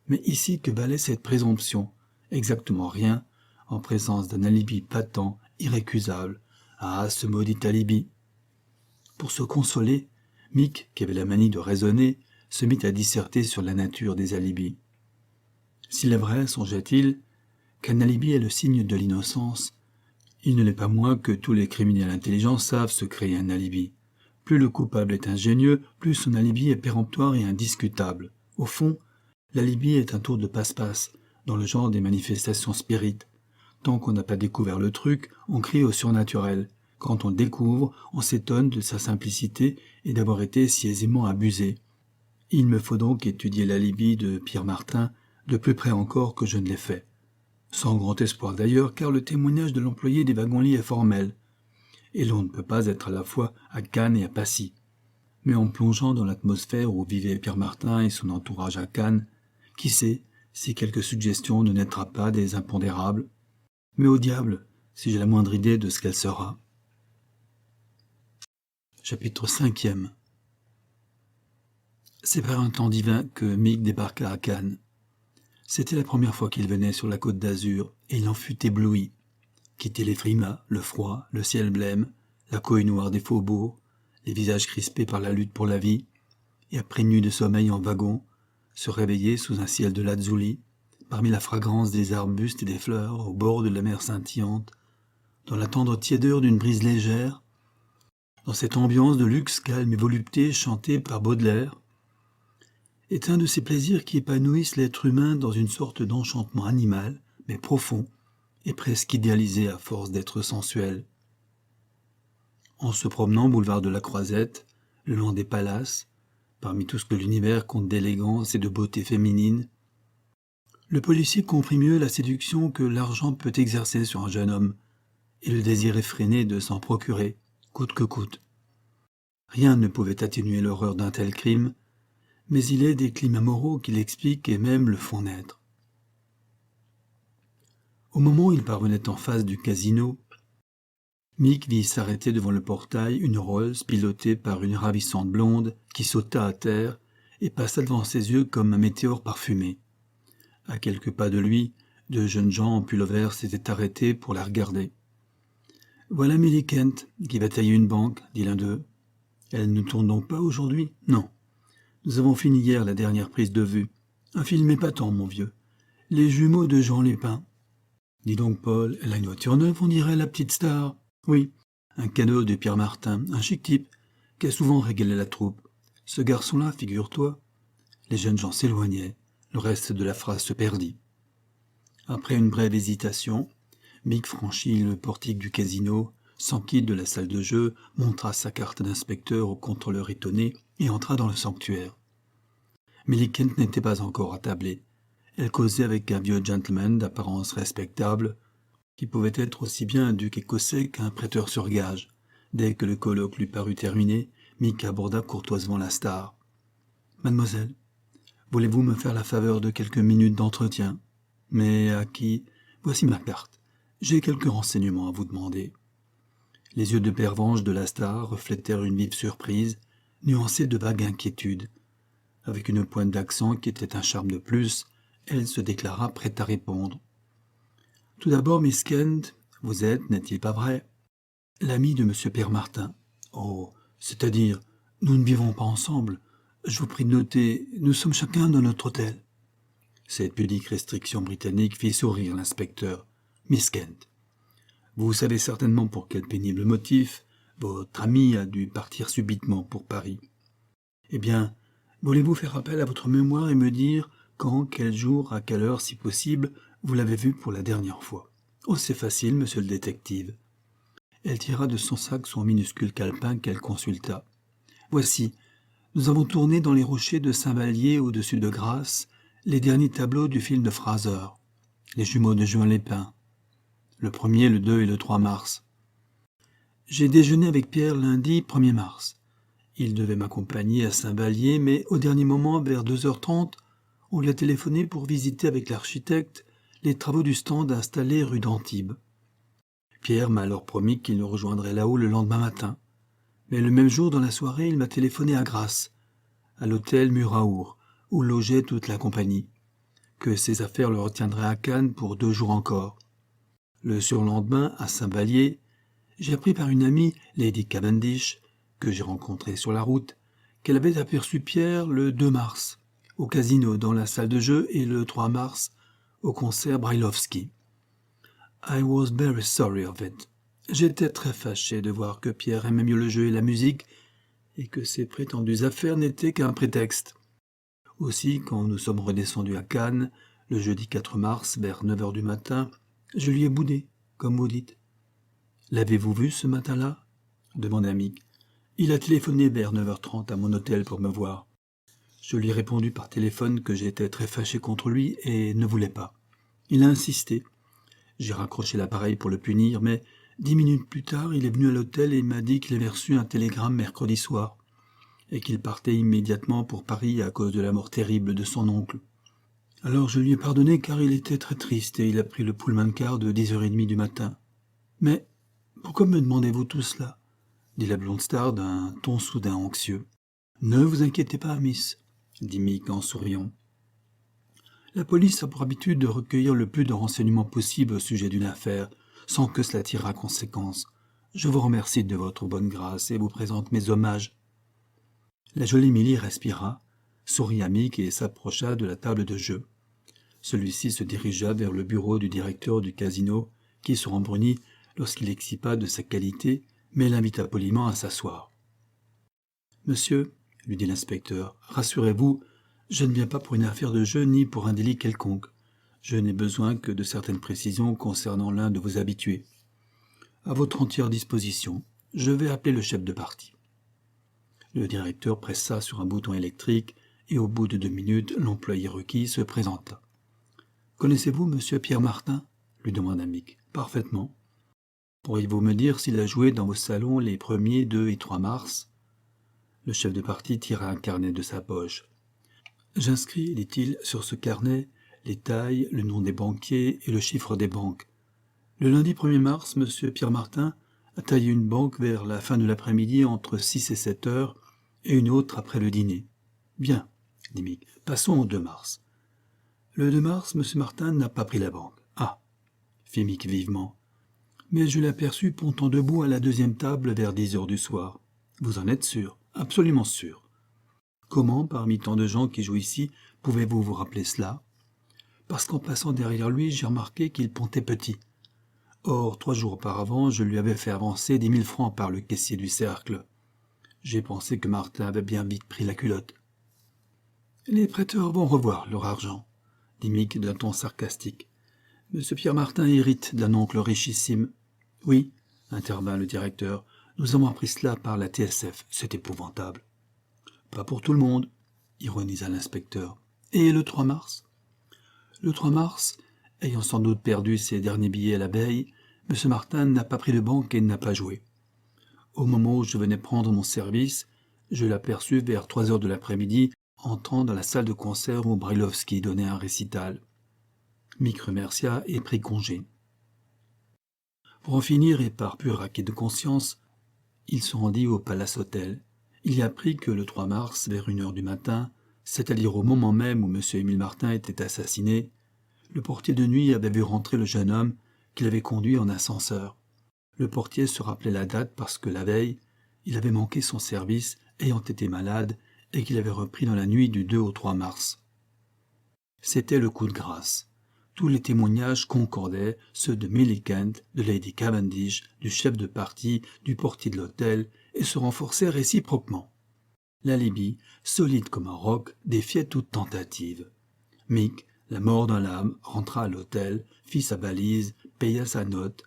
Mais ici, que valait cette présomption? Exactement rien, en présence d'un alibi patent, irrécusable. Ah, ce maudit alibi! Pour se consoler, Mick, qui avait la manie de raisonner, se mit à disserter sur la nature des alibis. S'il est vrai, songeait-il, qu'un alibi est le signe de l'innocence, il ne l'est pas moins que tous les criminels intelligents savent se créer un alibi. Plus le coupable est ingénieux, plus son alibi est péremptoire et indiscutable. Au fond, l'alibi est un tour de passe-passe, dans le genre des manifestations spirites. Tant qu'on n'a pas découvert le truc, on crie au surnaturel. Quand on le découvre, on s'étonne de sa simplicité et d'avoir été si aisément abusé. Il me faut donc étudier l'alibi de Pierre Martin de plus près encore que je ne l'ai fait. Sans grand espoir d'ailleurs, car le témoignage de l'employé des wagons-lits est formel, et l'on ne peut pas être à la fois à Cannes et à Passy. Mais en plongeant dans l'atmosphère où vivait Pierre Martin et son entourage à Cannes, qui sait si quelque suggestion ne naîtra pas des impondérables? Mais au diable, si j'ai la moindre idée de ce qu'elle sera. Chapitre 5e. C'est par un temps divin que Mick débarqua à Cannes. C'était la première fois qu'il venait sur la côte d'Azur, et il en fut ébloui. Quitter les frimas, le froid, le ciel blême, la cohue noire des faubourgs, les visages crispés par la lutte pour la vie, et après une nuit de sommeil en wagon, se réveiller sous un ciel de lazuli, parmi la fragrance des arbustes et des fleurs, au bord de la mer scintillante, dans la tendre tiédeur d'une brise légère, dans cette ambiance de luxe calme et volupté chantée par Baudelaire, est un de ces plaisirs qui épanouissent l'être humain dans une sorte d'enchantement animal, mais profond, et presque idéalisé à force d'être sensuel. En se promenant boulevard de la Croisette, le long des palaces, parmi tout ce que l'univers compte d'élégance et de beauté féminine, le policier comprit mieux la séduction que l'argent peut exercer sur un jeune homme, et le désir effréné de s'en procurer, coûte que coûte. Rien ne pouvait atténuer l'horreur d'un tel crime, mais il est des climats moraux qui l'expliquent et même le font naître. Au moment où il parvenait en face du casino, Mick vit s'arrêter devant le portail une Rolls pilotée par une ravissante blonde qui sauta à terre et passa devant ses yeux comme un météore parfumé. À quelques pas de lui, deux jeunes gens en pull-over s'étaient arrêtés pour la regarder. « Voilà Millie Kent, qui va tailler une banque, » dit l'un d'eux. « Elle ne tourne donc pas aujourd'hui ?»« Non. Nous avons fini hier la dernière prise de vue. Un film épatant, mon vieux. Les jumeaux de Jean Lépin. »« Dis donc, Paul, elle a une voiture neuve, on dirait, la petite star. »« Oui, un canot de Pierre Martin, un chic type, qui a souvent régalé la troupe. Ce garçon-là, figure-toi. » Les jeunes gens s'éloignaient. Le reste de la phrase se perdit. Après une brève hésitation, Mick franchit le portique du casino, s'enquit de la salle de jeu, montra sa carte d'inspecteur au contrôleur étonné et entra dans le sanctuaire. Millie Kent n'était pas encore attablée. Elle causait avec un vieux gentleman d'apparence respectable, qui pouvait être aussi bien un duc écossais qu'un prêteur sur gage. Dès que le colloque lui parut terminé, Mick aborda courtoisement la star. « Mademoiselle, voulez-vous me faire la faveur de quelques minutes d'entretien ? Mais à qui ? Voici ma carte. J'ai quelques renseignements à vous demander. » Les yeux de pervenche de la star reflétèrent une vive surprise, nuancée de vague inquiétude. Avec une pointe d'accent qui était un charme de plus, elle se déclara prête à répondre. « Tout d'abord, Miss Kent, vous êtes, n'est-il pas vrai, l'amie de M. Pierre Martin. Oh, c'est-à-dire, nous ne vivons pas ensemble. Je vous prie de noter, nous sommes chacun dans notre hôtel. » Cette pudique restriction britannique fit sourire l'inspecteur. « Miss Kent, vous savez certainement pour quel pénible motif votre ami a dû partir subitement pour Paris. Eh bien, voulez-vous faire appel à votre mémoire et me dire quand, quel jour, à quelle heure, si possible, vous l'avez vu pour la dernière fois ? Oh, c'est facile, monsieur le détective. » Elle tira de son sac son minuscule calepin qu'elle consulta. « Voici, nous avons tourné dans les rochers de Saint-Vallier au-dessus de Grasse les derniers tableaux du film de Fraser, Les jumeaux de Jean Lépin, le 1er, le 2 et le 3 mars. J'ai déjeuné avec Pierre lundi 1er mars. Il devait m'accompagner à Saint-Vallier, mais au dernier moment, vers 2h30, on lui a téléphoné pour visiter avec l'architecte les travaux du stand installé rue d'Antibes. Pierre m'a alors promis qu'il nous rejoindrait là-haut le lendemain matin. Mais le même jour, dans la soirée, il m'a téléphoné à Grasse, à l'hôtel Muraour, où logeait toute la compagnie, que ses affaires le retiendraient à Cannes pour 2 jours encore. Le surlendemain, à Saint-Vallier, j'ai appris par une amie, Lady Cavendish, que j'ai rencontrée sur la route, qu'elle avait aperçu Pierre le 2 mars, au casino dans la salle de jeu, et le 3 mars, au concert Brailovsky. I was very sorry of it. J'étais très fâché de voir que Pierre aimait mieux le jeu et la musique, et que ses prétendues affaires n'étaient qu'un prétexte. Aussi, quand nous sommes redescendus à Cannes, le jeudi 4 mars, vers 9h du matin, je lui ai boudé, comme vous dites. « L'avez-vous vu ce matin-là » demanda Mick. « Il a téléphoné vers 9h30 à mon hôtel pour me voir. Je lui ai répondu par téléphone que j'étais très fâché contre lui et ne voulais pas. Il a insisté. J'ai raccroché l'appareil pour le punir, mais 10 minutes plus tard, il est venu à l'hôtel et m'a dit qu'il avait reçu un télégramme mercredi soir et qu'il partait immédiatement pour Paris à cause de la mort terrible de son oncle. Alors je lui ai pardonné car il était très triste et il a pris le pullman car de 10h30 du matin. Mais pourquoi me demandez-vous tout cela ? Dit la blonde star d'un ton soudain anxieux. Ne vous inquiétez pas, miss. dit Mick en souriant. La police a pour habitude de recueillir le plus de renseignements possible au sujet d'une affaire, sans que cela tire à conséquence. Je vous remercie de votre bonne grâce et vous présente mes hommages. La jolie Milly respira, sourit à Mick et s'approcha de la table de jeu. Celui-ci se dirigea vers le bureau du directeur du casino, qui se rembrunit lorsqu'il excipa de sa qualité, mais l'invita poliment à s'asseoir. « Monsieur, lui dit l'inspecteur, rassurez-vous, je ne viens pas pour une affaire de jeu ni pour un délit quelconque. Je n'ai besoin que de certaines précisions concernant l'un de vos habitués. À votre entière disposition, je vais appeler le chef de partie. » Le directeur pressa sur un bouton électrique et au bout de 2 minutes, l'employé requis se présenta. « Connaissez-vous monsieur Pierre Martin ?» lui demanda Mick. « Parfaitement. Pourriez-vous me dire s'il a joué dans vos salons les 1er, 2 et 3 mars ?» Le chef de partie tira un carnet de sa poche. « J'inscris, dit-il, sur ce carnet, les tailles, le nom des banquiers et le chiffre des banques. Le lundi 1er mars, monsieur Pierre Martin a taillé une banque vers la fin de l'après-midi entre 6 et 7 heures et une autre après le dîner. Bien, dit Mick. Passons au 2 mars. Le 2 mars, M. Martin n'a pas pris la banque. Ah, fit Mick vivement. Mais je l'ai aperçu pontant debout à la 2e table vers 10 heures du soir. Vous en êtes sûr? Absolument sûr. Comment, parmi tant de gens qui jouent ici, pouvez-vous vous rappeler cela? Parce qu'en passant derrière lui, j'ai remarqué qu'il pontait petit. Or, 3 jours auparavant, je lui avais fait avancer 10 000 francs par le caissier du cercle. J'ai pensé que Martin avait bien vite pris la culotte. Les prêteurs vont revoir leur argent, dit Mick d'un ton sarcastique. Monsieur Pierre Martin hérite d'un oncle richissime. Oui, intervint le directeur, nous avons appris cela par la TSF, c'est épouvantable. Pas pour tout le monde, ironisa l'inspecteur. Et le 3 mars? Le 3 mars, ayant sans doute perdu ses derniers billets la veille, M. Martin n'a pas pris de banque et n'a pas joué. Au moment où je venais prendre mon service, je l'aperçus vers 3 heures de l'après-midi entrant dans la salle de concert où Brailovsky donnait un récital. Mick remercia et prit congé. Pour en finir et par pur acquis de conscience, il se rendit au Palace Hotel. Il y apprit que le 3 mars, vers 1 heure du matin, c'est-à-dire au moment même où M. Émile Martin était assassiné, le portier de nuit avait vu rentrer le jeune homme qu'il avait conduit en ascenseur. Le portier se rappelait la date parce que la veille, il avait manqué son service ayant été malade et qu'il avait repris dans la nuit du 2 au 3 mars. C'était le coup de grâce. Tous les témoignages concordaient, ceux de Milly Kent, de Lady Cavendish, du chef de partie, du portier de l'hôtel, et se renforçaient réciproquement. L'alibi, solide comme un roc, défiait toute tentative. Mick, la mort dans l'âme, rentra à l'hôtel, fit sa valise, paya sa note,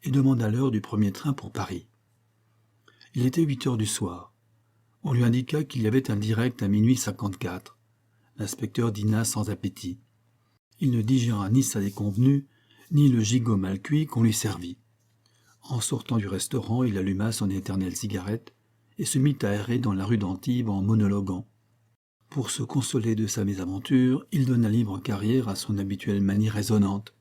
et demanda l'heure du premier train pour Paris. Il était 8 heures du soir. On lui indiqua qu'il y avait un direct à minuit 54. L'inspecteur dîna sans appétit. Il ne digéra ni sa déconvenue, ni le gigot mal cuit qu'on lui servit. En sortant du restaurant, il alluma son éternelle cigarette et se mit à errer dans la rue d'Antibes en monologuant. Pour se consoler de sa mésaventure, il donna libre carrière à son habituelle manie raisonnante.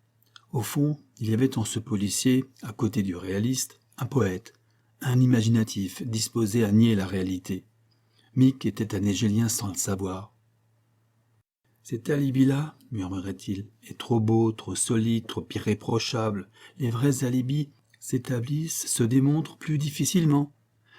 Au fond, il y avait en ce policier, à côté du réaliste, un poète, un imaginatif disposé à nier la réalité. Mick était un Hégélien sans le savoir. Cet alibi-là, murmurait-il, est trop beau, trop solide, trop irréprochable. Les vrais alibis s'établissent, se démontrent plus difficilement.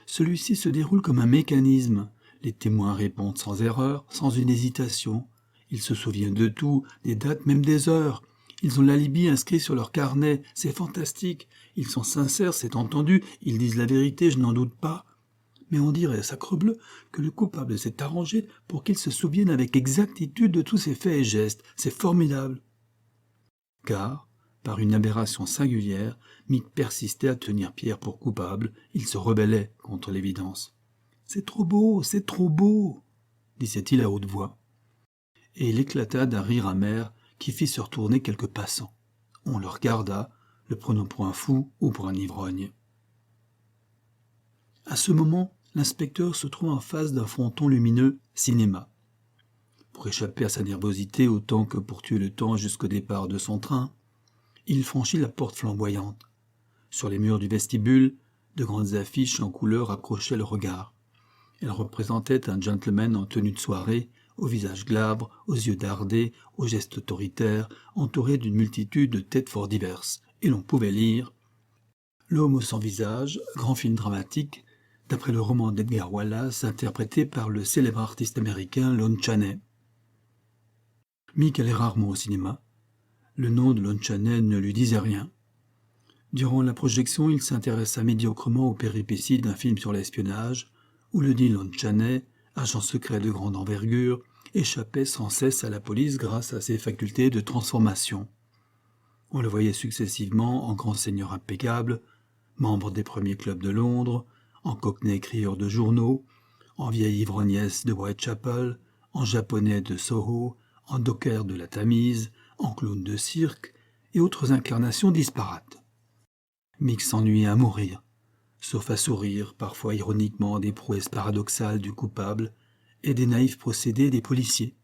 Celui-ci se déroule comme un mécanisme. Les témoins répondent sans erreur, sans une hésitation. Ils se souviennent de tout, des dates, même des heures. Ils ont l'alibi inscrit sur leur carnet. C'est fantastique. Ils sont sincères, c'est entendu. Ils disent la vérité, je n'en doute pas. Mais on dirait, sacrebleu, que le coupable s'est arrangé pour qu'il se souvienne avec exactitude de tous ses faits et gestes. C'est formidable. Car, par une aberration singulière, Mick persistait à tenir Pierre pour coupable. Il se rebellait contre l'évidence. « C'est trop beau, disait-il à haute voix. Et il éclata d'un rire amer qui fit se retourner quelques passants. On le regarda, le prenant pour un fou ou pour un ivrogne. À ce moment, l'inspecteur se trouva en face d'un fronton lumineux « cinéma ». Pour échapper à sa nervosité autant que pour tuer le temps jusqu'au départ de son train, il franchit la porte flamboyante. Sur les murs du vestibule, de grandes affiches en couleur accrochaient le regard. Elles représentaient un gentleman en tenue de soirée, au visage glabre, aux yeux dardés, aux gestes autoritaires, entouré d'une multitude de têtes fort diverses. Et l'on pouvait lire « L'homme sans visage », grand film dramatique, d'après le roman d'Edgar Wallace, interprété par le célèbre artiste américain Lon Chaney. Mick allait rarement au cinéma. Le nom de Lon Chaney ne lui disait rien. Durant la projection, il s'intéressa médiocrement aux péripéties d'un film sur l'espionnage, où le dit Lon Chaney, agent secret de grande envergure, échappait sans cesse à la police grâce à ses facultés de transformation. On le voyait successivement en grand seigneur impeccable, membre des premiers clubs de Londres, en cockney crieur de journaux, en vieille ivrognesse de Whitechapel, en japonais de Soho, en docker de la Tamise, en clown de cirque et autres incarnations disparates. Mick s'ennuyait à mourir, sauf à sourire parfois ironiquement des prouesses paradoxales du coupable et des naïfs procédés des policiers.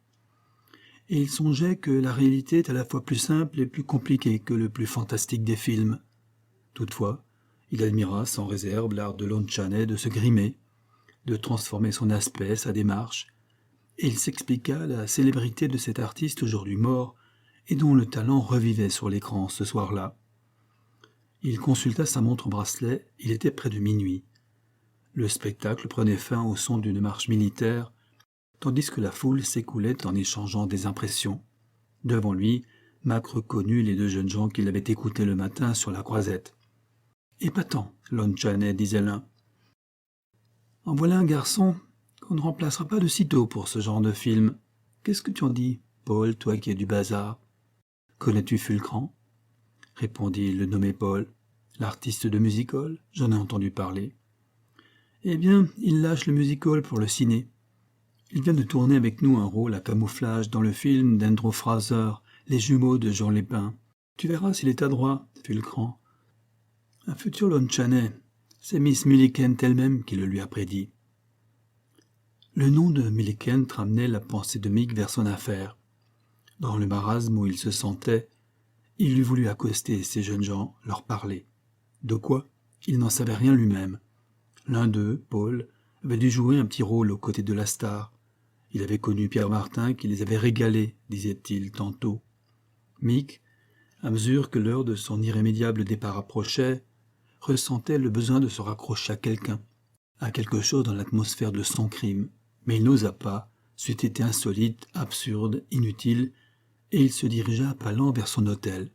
Et il songeait que la réalité est à la fois plus simple et plus compliquée que le plus fantastique des films. Toutefois, il admira sans réserve l'art de Lon Chaney de se grimer, de transformer son aspect, sa démarche, et il s'expliqua la célébrité de cet artiste aujourd'hui mort et dont le talent revivait sur l'écran ce soir-là. Il consulta sa montre-bracelet, il était près de minuit. Le spectacle prenait fin au son d'une marche militaire, tandis que la foule s'écoulait en échangeant des impressions. Devant lui, Mac reconnut les deux jeunes gens qu'il avait écoutés le matin sur la croisette. « Épatant, Lon Chaney, disait l'un. En voilà un garçon qu'on ne remplacera pas de sitôt pour ce genre de film. Qu'est-ce que tu en dis, Paul, toi qui es du bazar? Connais-tu Fulcran? Répondit le nommé Paul. L'artiste de music-hall, j'en ai entendu parler. Eh bien, il lâche le music-hall pour le ciné. Il vient de tourner avec nous un rôle à camouflage dans le film d'Andrew Fraser, Les jumeaux de Jean Lépin. Tu verras s'il est adroit, Fulcran. Un futur Lon Chaney, c'est Miss Millicent elle-même qui le lui a prédit. Le nom de Millicent ramenait la pensée de Mick vers son affaire. Dans le marasme où il se sentait, il eût voulu accoster ces jeunes gens, leur parler. De quoi? Il n'en savait rien lui-même. L'un d'eux, Paul, avait dû jouer un petit rôle aux côtés de la star. Il avait connu Pierre Martin qui les avait régalés, disait-il tantôt. Mick, à mesure que l'heure de son irrémédiable départ approchait, ressentait le besoin de se raccrocher à quelqu'un, à quelque chose dans l'atmosphère de son crime. Mais il n'osa pas, c'eût été insolite, absurde, inutile, et il se dirigea à pas lents vers son hôtel.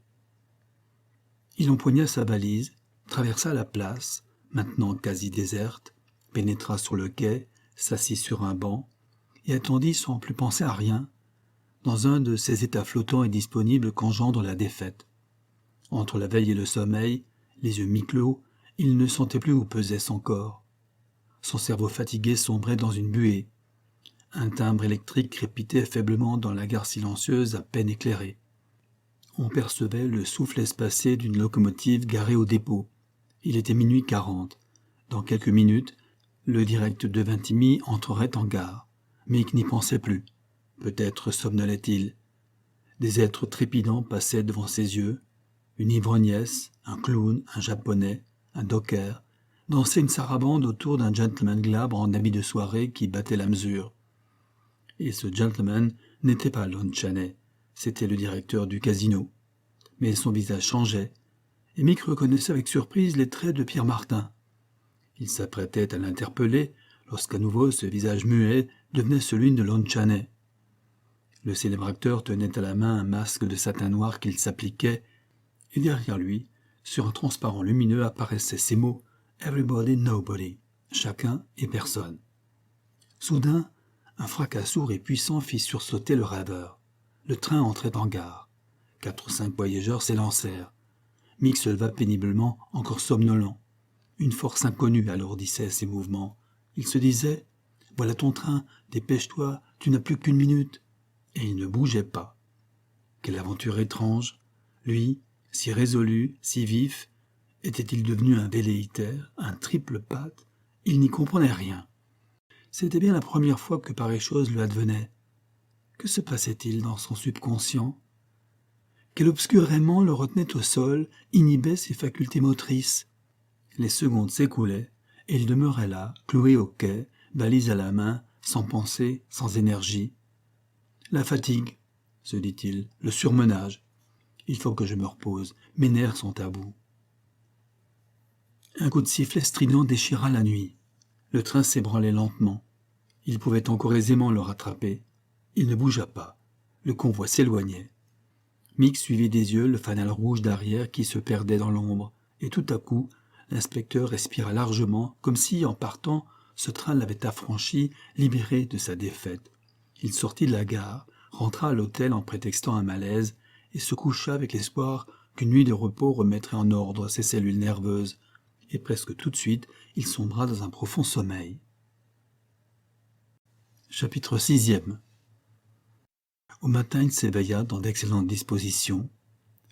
Il empoigna sa valise, traversa la place, maintenant quasi déserte, pénétra sur le quai, s'assit sur un banc, et attendit sans plus penser à rien, dans un de ces états flottants et disponibles qu'engendre la défaite. Entre la veille et le sommeil, les yeux mi-clos, il ne sentait plus où pesait son corps. Son cerveau fatigué sombrait dans une buée. Un timbre électrique crépitait faiblement dans la gare silencieuse à peine éclairée. On percevait le souffle espacé d'une locomotive garée au dépôt. Il était 00h40. Dans quelques minutes, le direct de Vintimille entrerait en gare. Mick n'y pensait plus. Peut-être somnolait-il. Des êtres trépidants passaient devant ses yeux. Une ivrognesse, un clown, un japonais, un docker, dansaient une sarabande autour d'un gentleman glabre en habit de soirée qui battait la mesure. Et ce gentleman n'était pas Lon Chaney, c'était le directeur du casino. Mais son visage changeait, et Mick reconnaissait avec surprise les traits de Pierre Martin. Il s'apprêtait à l'interpeller lorsqu'à nouveau ce visage muet devenait celui de Lon Chaney. Le célèbre acteur tenait à la main un masque de satin noir qu'il s'appliquait, et derrière lui, sur un transparent lumineux, apparaissaient ces mots « Everybody, nobody », chacun et personne. Soudain, un fracas sourd et puissant fit sursauter le rêveur. Le train entrait en gare. 4 ou 5 voyageurs s'élancèrent. Mick se leva péniblement, encore somnolent. Une force inconnue alourdissait ses mouvements. Il se disait « Voilà ton train, dépêche-toi, tu n'as plus qu'1 minute ». Et il ne bougeait pas. Quelle aventure étrange. Lui, si résolu, si vif, était-il devenu un velléitaire, un triple patte? Il n'y comprenait rien. C'était bien la première fois que pareille chose lui advenait. Que se passait-il dans son subconscient? Quel obscur aimant le retenait au sol, inhibait ses facultés motrices? Les secondes s'écoulaient, et il demeurait là, cloué au quai, valise à la main, sans pensée, sans énergie. La fatigue, se dit-il, le surmenage. Il faut que je me repose, mes nerfs sont à bout. Un coup de sifflet strident déchira la nuit. Le train s'ébranlait lentement. Il pouvait encore aisément le rattraper. Il ne bougea pas. Le convoi s'éloignait. Mick suivit des yeux le fanal rouge d'arrière qui se perdait dans l'ombre, et tout à coup, l'inspecteur respira largement, comme si, en partant, ce train l'avait affranchi, libéré de sa défaite. Il sortit de la gare, rentra à l'hôtel en prétextant un malaise, et se coucha avec l'espoir qu'une nuit de repos remettrait en ordre ses cellules nerveuses, et presque tout de suite, il sombra dans un profond sommeil. Chapitre 6e. Au matin, il s'éveilla dans d'excellentes dispositions.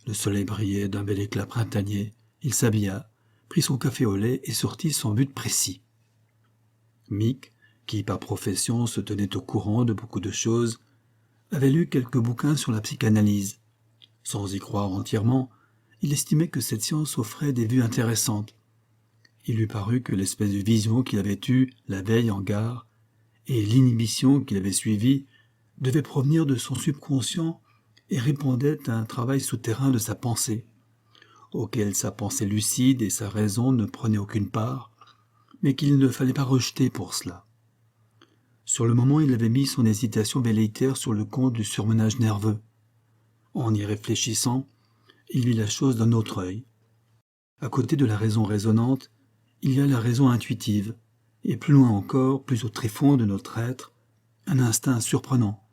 Le soleil brillait d'un bel éclat printanier. Il s'habilla, prit son café au lait et sortit sans but précis. Mick, qui par profession se tenait au courant de beaucoup de choses, avait lu quelques bouquins sur la psychanalyse. Sans y croire entièrement, il estimait que cette science offrait des vues intéressantes. Il lui parut que l'espèce de vision qu'il avait eue la veille en gare et l'inhibition qu'il avait suivie devaient provenir de son subconscient et répondaient à un travail souterrain de sa pensée, auquel sa pensée lucide et sa raison ne prenaient aucune part, mais qu'il ne fallait pas rejeter pour cela. Sur le moment, il avait mis son hésitation velléitaire sur le compte du surmenage nerveux. En y réfléchissant, il vit la chose d'un autre œil. À côté de la raison raisonnante, il y a la raison intuitive, et plus loin encore, plus au tréfonds de notre être, un instinct surprenant,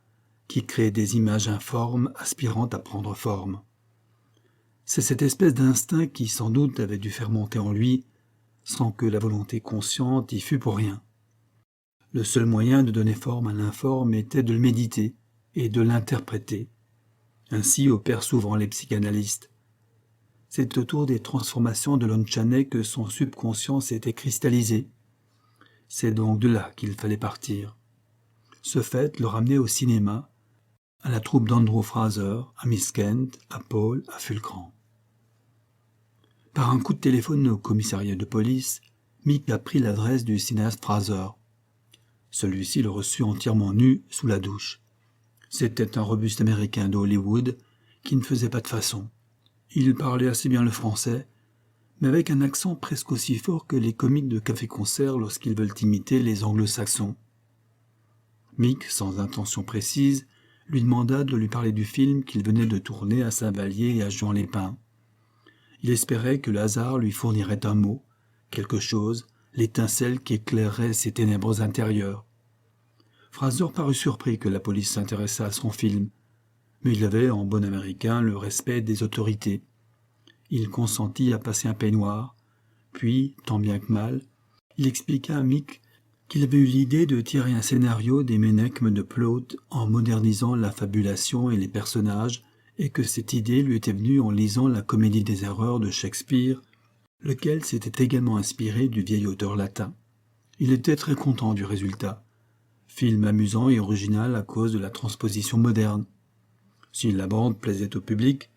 qui crée des images informes aspirant à prendre forme. C'est cette espèce d'instinct qui, sans doute, avait dû faire monter en lui, sans que la volonté consciente y fût pour rien. Le seul moyen de donner forme à l'informe était de le méditer et de l'interpréter. Ainsi opèrent souvent les psychanalystes. C'est autour des transformations de Lon Chaney que son subconscient s'était cristallisé. C'est donc de là qu'il fallait partir. Ce fait le ramenait au cinéma, à la troupe d'Andrew Fraser, à Miss Kent, à Paul, à Fulcran. Par un coup de téléphone au commissariat de police, Mick apprit l'adresse du cinéaste Fraser. Celui-ci le reçut entièrement nu sous la douche. C'était un robuste américain de Hollywood qui ne faisait pas de façon. Il parlait assez bien le français, mais avec un accent presque aussi fort que les comiques de café-concert lorsqu'ils veulent imiter les anglo-saxons. Mick, sans intention précise, lui demanda de lui parler du film qu'il venait de tourner à Saint-Vallier et à Juan-les-Pins. Il espérait que le hasard lui fournirait un mot, quelque chose, l'étincelle qui éclairerait ses ténèbres intérieures. Fraser parut surpris que la police s'intéressât à son film, mais il avait, en bon américain, le respect des autorités. Il consentit à passer un peignoir, puis, tant bien que mal, il expliqua à Mick qu'il avait eu l'idée de tirer un scénario des ménechmes de Plaute en modernisant la fabulation et les personnages, et que cette idée lui était venue en lisant la Comédie des erreurs de Shakespeare, lequel s'était également inspiré du vieil auteur latin. Il était très content du résultat. Film amusant et original à cause de la transposition moderne. Si la bande plaisait au public,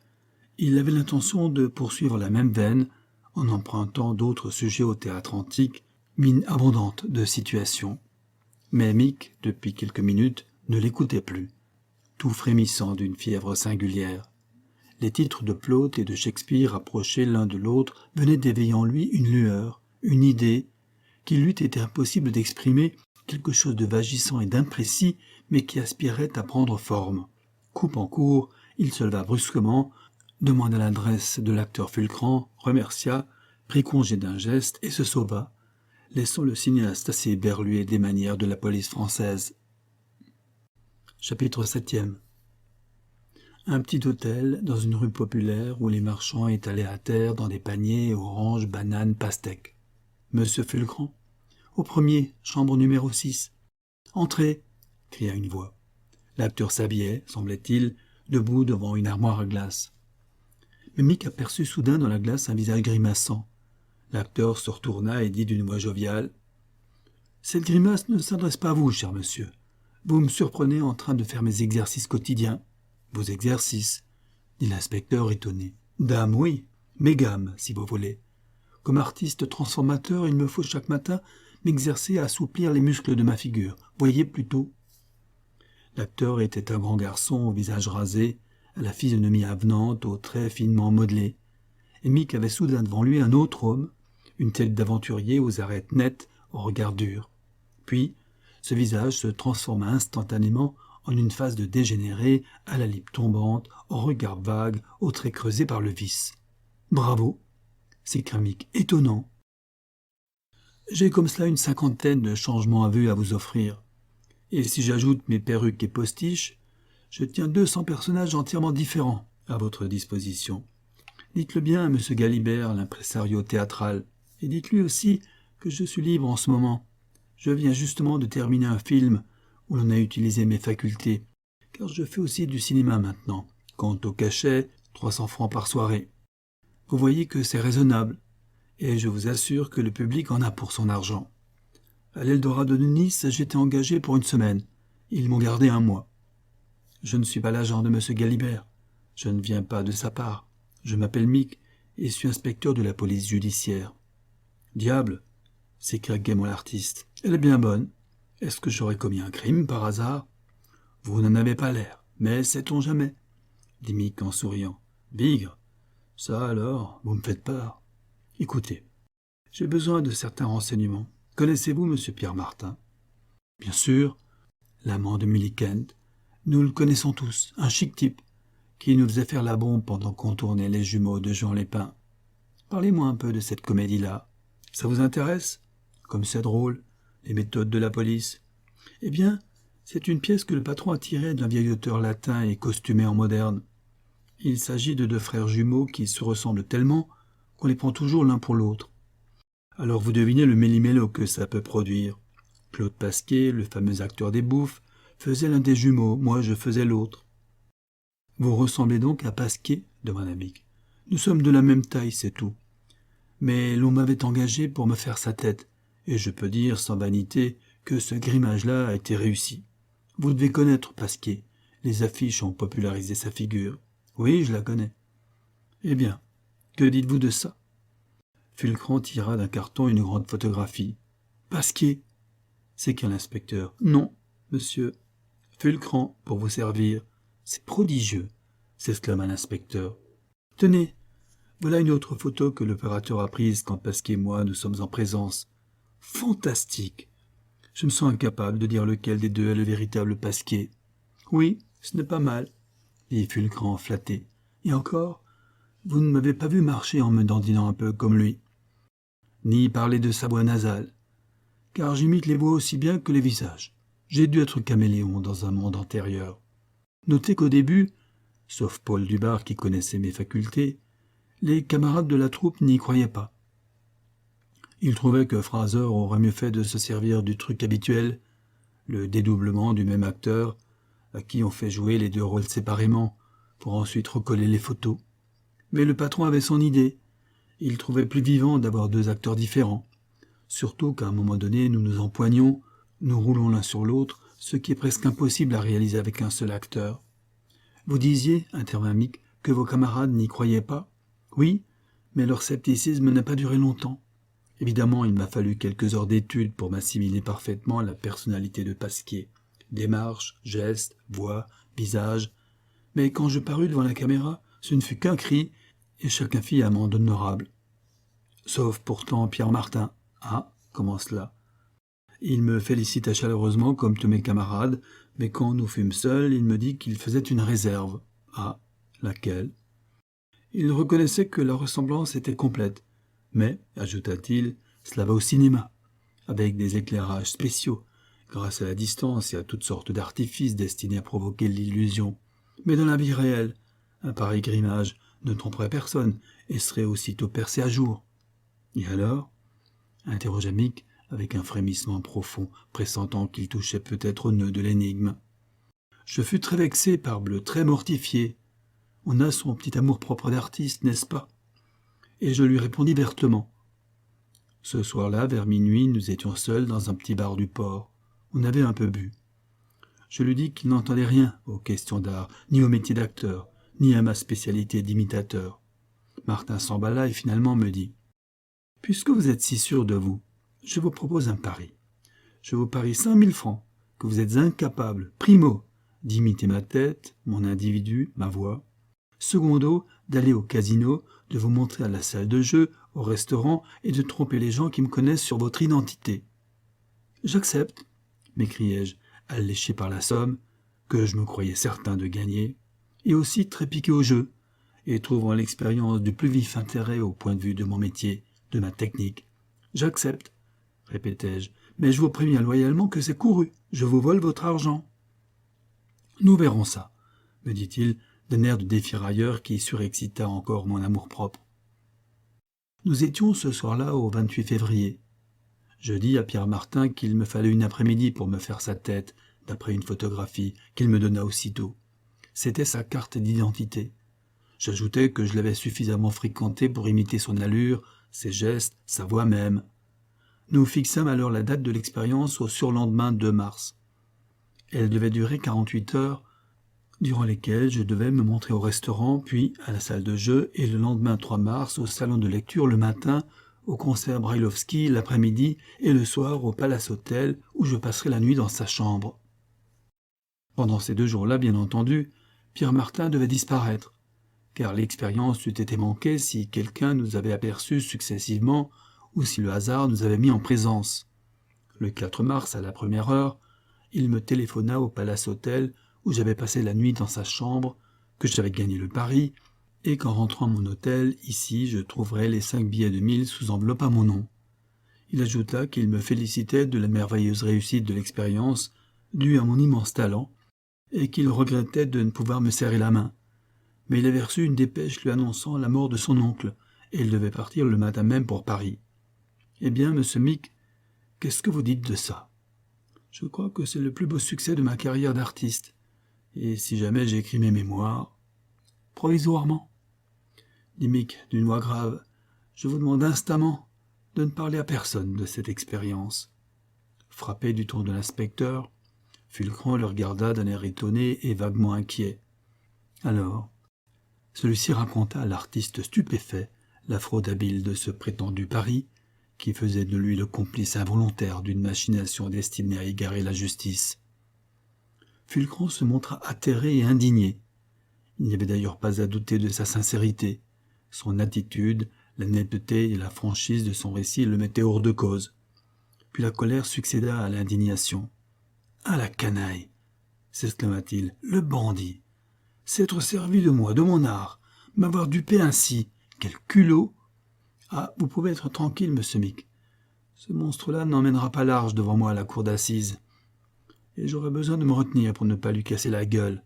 il avait l'intention de poursuivre la même veine en empruntant d'autres sujets au théâtre antique, mine abondante de situations. Mais Mick, depuis quelques minutes, ne l'écoutait plus, tout frémissant d'une fièvre singulière. Les titres de Plaute et de Shakespeare approchés l'un de l'autre venaient d'éveiller en lui une lueur, une idée, qu'il lui était impossible d'exprimer, quelque chose de vagissant et d'imprécis, mais qui aspirait à prendre forme. Coupe en court, il se leva brusquement, demanda l'adresse de l'acteur Fulcran, remercia, prit congé d'un geste et se sauva, laissant le cinéaste assez éberlué des manières de la police française. Chapitre 7e. Un petit hôtel dans une rue populaire où les marchands étalaient à terre dans des paniers oranges, bananes, pastèques. Monsieur Fulcran ? Au premier, chambre numéro 6. Entrez, cria une voix. L'acteur s'habillait, semblait-il, debout devant une armoire à glace. Mais Mick aperçut soudain dans la glace un visage grimaçant. L'acteur se retourna et dit d'une voix joviale : « Cette grimace ne s'adresse pas à vous, cher monsieur. Vous me surprenez en train de faire mes exercices quotidiens. »« Vos exercices ?» dit l'inspecteur étonné. « Dame, oui, mes gammes, si vous voulez. Comme artiste transformateur, il me faut chaque matin m'exercer à assouplir les muscles de ma figure. Voyez plutôt. » L'acteur était un grand garçon au visage rasé, à la physionomie avenante, aux traits finement modelés. Et Mick avait soudain devant lui un autre homme, une tête d'aventurier aux arêtes nettes, au regard dur. Puis, ce visage se transforma instantanément en une face de dégénéré, à la lip tombante, au regard vague, aux traits creusés par le vice. « Bravo !» s'écria Mick, étonnant. « J'ai comme cela une cinquantaine de changements à vue à vous offrir. Et si j'ajoute mes perruques et postiches, je tiens 200 personnages entièrement différents à votre disposition. Dites-le bien à M. Galibert, l'impresario théâtral, et dites-lui aussi que je suis libre en ce moment. Je viens justement de terminer un film où l'on a utilisé mes facultés, car je fais aussi du cinéma maintenant. Quant au cachet, 300 francs par soirée. Vous voyez que c'est raisonnable, et je vous assure que le public en a pour son argent. À l'Eldorado de Nice, j'étais engagé pour 1 semaine. Ils m'ont gardé 1 mois. Je ne suis pas l'agent de M. Galibert. Je ne viens pas de sa part. Je m'appelle Mick et suis inspecteur de la police judiciaire. « Diable !» s'écria gaiement l'artiste. « Elle est bien bonne. Est-ce que j'aurais commis un crime par hasard ?»« Vous n'en avez pas l'air, mais sait-on jamais ?» dit Mick en souriant. « Bigre ! Ça alors, vous me faites peur. Écoutez, j'ai besoin de certains renseignements. Connaissez-vous M. Pierre Martin ?»« Bien sûr, l'amant de Milly Kent. Nous le connaissons tous, un chic type, qui nous faisait faire la bombe pendant qu'on tournait Les Jumeaux de Jean Lépin. Parlez-moi un peu de cette comédie-là. Ça vous intéresse? Comme c'est drôle, les méthodes de la police. Eh bien, c'est une pièce que le patron a tirée d'un vieil auteur latin et costumé en moderne. Il s'agit de 2 frères jumeaux qui se ressemblent tellement qu'on les prend toujours l'un pour l'autre. Alors vous devinez le méli-mélo que ça peut produire. Claude Pasquier, le fameux acteur des Bouffes, faisait l'un des jumeaux, moi je faisais l'autre. « Vous ressemblez donc à Pasquier ?» demanda Mick. « Nous sommes de la même taille, c'est tout. Mais l'on m'avait engagé pour me faire sa tête, et je peux dire sans vanité que ce grimage-là a été réussi. Vous devez connaître Pasquier. Les affiches ont popularisé sa figure. Oui, je la connais. Eh bien, que dites-vous de ça ?» Fulcran tira d'un carton une grande photographie. « Pasquier !» s'écria l'inspecteur. « Non, monsieur. Fulcran, pour vous servir. C'est prodigieux !» s'exclama l'inspecteur. « Tenez, voilà une autre photo que l'opérateur a prise quand Pasquier et moi nous sommes en présence. Fantastique! Je me sens incapable de dire lequel des deux est le véritable Pasquier. »« Oui, ce n'est pas mal, » dit Fulcran flatté. « Et encore, vous ne m'avez pas vu marcher en me dandinant un peu comme lui, ni parler de sa voix nasale, car j'imite les voix aussi bien que les visages. J'ai dû être caméléon dans un monde antérieur. Notez qu'au début, sauf Paul Dubar qui connaissait mes facultés, les camarades de la troupe n'y croyaient pas. Ils trouvaient que Fraser aurait mieux fait de se servir du truc habituel, le dédoublement du même acteur, à qui on fait jouer les 2 rôles séparément, pour ensuite recoller les photos. Mais le patron avait son idée. Il trouvait plus vivant d'avoir 2 acteurs différents. Surtout qu'à un moment donné, nous nous empoignons, nous roulons l'un sur l'autre, ce qui est presque impossible à réaliser avec un seul acteur. « Vous disiez, intervint Mick, que vos camarades n'y croyaient pas ? Oui, mais leur scepticisme n'a pas duré longtemps. Évidemment, il m'a fallu quelques heures d'études pour m'assimiler parfaitement à la personnalité de Pasquier. Démarche, gestes, voix, visage. Mais quand je parus devant la caméra, ce ne fut qu'un cri, et chacun fit amende honorable. Sauf pourtant Pierre Martin. Ah, comment cela ? Il me félicita chaleureusement comme tous mes camarades, mais quand nous fûmes seuls, il me dit qu'il faisait une réserve. Ah, laquelle ? Il reconnaissait que la ressemblance était complète, mais, ajouta-t-il, cela va au cinéma, avec des éclairages spéciaux, grâce à la distance et à toutes sortes d'artifices destinés à provoquer l'illusion. Mais dans la vie réelle, un pareil grimage ne tromperait personne et serait aussitôt percé à jour. « Et alors ?» interrogea Mick avec un frémissement profond, pressentant qu'il touchait peut-être au nœud de l'énigme. Je fus très vexé, parbleu, très mortifié. On a son petit amour-propre d'artiste, n'est-ce pas ? Et je lui répondis vertement. Ce soir-là, vers minuit, nous étions seuls dans un petit bar du port. On avait un peu bu. Je lui dis qu'il n'entendait rien aux questions d'art, ni au métier d'acteur, ni à ma spécialité d'imitateur. Martin s'emballa et finalement me dit « Puisque vous êtes si sûr de vous, je vous propose un pari. Je vous parie 5 000 francs que vous êtes incapable, primo, d'imiter ma tête, mon individu, ma voix. Secondo, d'aller au casino, de vous montrer à la salle de jeu, au restaurant et de tromper les gens qui me connaissent sur votre identité. J'accepte, m'écriai-je, alléché par la somme, que je me croyais certain de gagner, et aussi très piqué au jeu, et trouvant l'expérience du plus vif intérêt au point de vue de mon métier, de ma technique. J'accepte, répétai-je, mais je vous préviens loyalement que c'est couru, je vous vole votre argent. Nous verrons ça, me dit-il, d'un air de défi railleur qui surexcita encore mon amour-propre. Nous étions ce soir-là au 28 février. Je dis à Pierre Martin qu'il me fallait une après-midi pour me faire sa tête, d'après une photographie qu'il me donna aussitôt. C'était sa carte d'identité. J'ajoutai que je l'avais suffisamment fréquenté pour imiter son allure, ses gestes, sa voix même. Nous fixâmes alors la date de l'expérience au surlendemain 2 mars. Elle devait durer 48 heures, durant lesquelles je devais me montrer au restaurant, puis à la salle de jeu, et le lendemain 3 mars au salon de lecture le matin, au concert Brailovsky l'après-midi et le soir au Palace Hotel où je passerai la nuit dans sa chambre. Pendant ces 2 jours-là, bien entendu, Pierre Martin devait disparaître, car l'expérience eût été manquée si quelqu'un nous avait aperçus successivement ou si le hasard nous avait mis en présence. Le 4 mars, à la première heure, il me téléphona au Palace Hotel où j'avais passé la nuit dans sa chambre, que j'avais gagné le pari, et qu'en rentrant à mon hôtel, ici, je trouverais les 5 billets de 1000 sous enveloppe à mon nom. Il ajouta qu'il me félicitait de la merveilleuse réussite de l'expérience, due à mon immense talent, et qu'il regrettait de ne pouvoir me serrer la main. Mais il avait reçu une dépêche lui annonçant la mort de son oncle, et il devait partir le matin même pour Paris. « Eh bien, monsieur Mick, qu'est-ce que vous dites de ça ? Je crois que c'est le plus beau succès de ma carrière d'artiste. Et si jamais j'écris mes mémoires... » « Provisoirement, » dit Mick d'une voix grave, « je vous demande instamment de ne parler à personne de cette expérience. » Frappé du ton de l'inspecteur, Fulcran le regarda d'un air étonné et vaguement inquiet. Alors, celui-ci raconta à l'artiste stupéfait la fraude habile de ce prétendu pari, qui faisait de lui le complice involontaire d'une machination destinée à égarer la justice. Fulcran se montra atterré et indigné. Il n'y avait d'ailleurs pas à douter de sa sincérité. Son attitude, la netteté et la franchise de son récit le mettaient hors de cause. Puis la colère succéda à l'indignation. « Ah, la canaille !» s'exclama-t-il. « Le bandit ! S'être servi de moi, de mon art, m'avoir dupé ainsi. Quel culot ! Ah, vous pouvez être tranquille, monsieur Mick. Ce monstre-là n'emmènera pas large devant moi à la cour d'assises. Et j'aurais besoin de me retenir pour ne pas lui casser la gueule.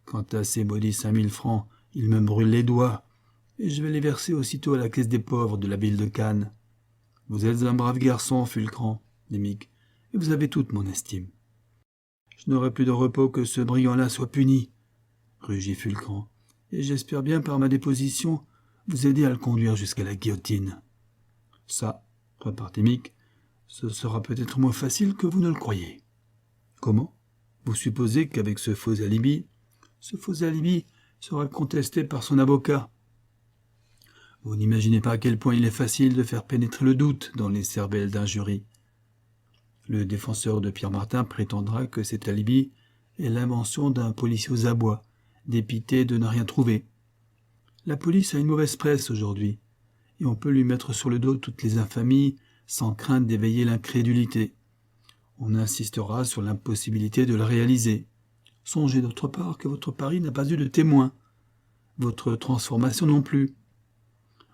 Quant à ces maudits 5000 francs, il me brûle les doigts, et je vais les verser aussitôt à la caisse des pauvres de la ville de Cannes. Vous êtes un brave garçon, Fulcran, dit Mick, et vous avez toute mon estime. Je n'aurai plus de repos que ce brigand-là soit puni, rugit Fulcran, et j'espère bien par ma déposition vous aider à le conduire jusqu'à la guillotine. Ça, repartit Mick, ce sera peut-être moins facile que vous ne le croyez. Comment ? Vous supposez qu'avec ce faux alibi sera contesté par son avocat. Vous n'imaginez pas à quel point il est facile de faire pénétrer le doute dans les cervelles d'un jury. Le défenseur de Pierre Martin prétendra que cet alibi est l'invention d'un policier aux abois, dépité de ne rien trouver. La police a une mauvaise presse aujourd'hui, et on peut lui mettre sur le dos toutes les infamies sans crainte d'éveiller l'incrédulité. On insistera sur l'impossibilité de le réaliser. Songez d'autre part que votre pari n'a pas eu de témoin, votre transformation non plus.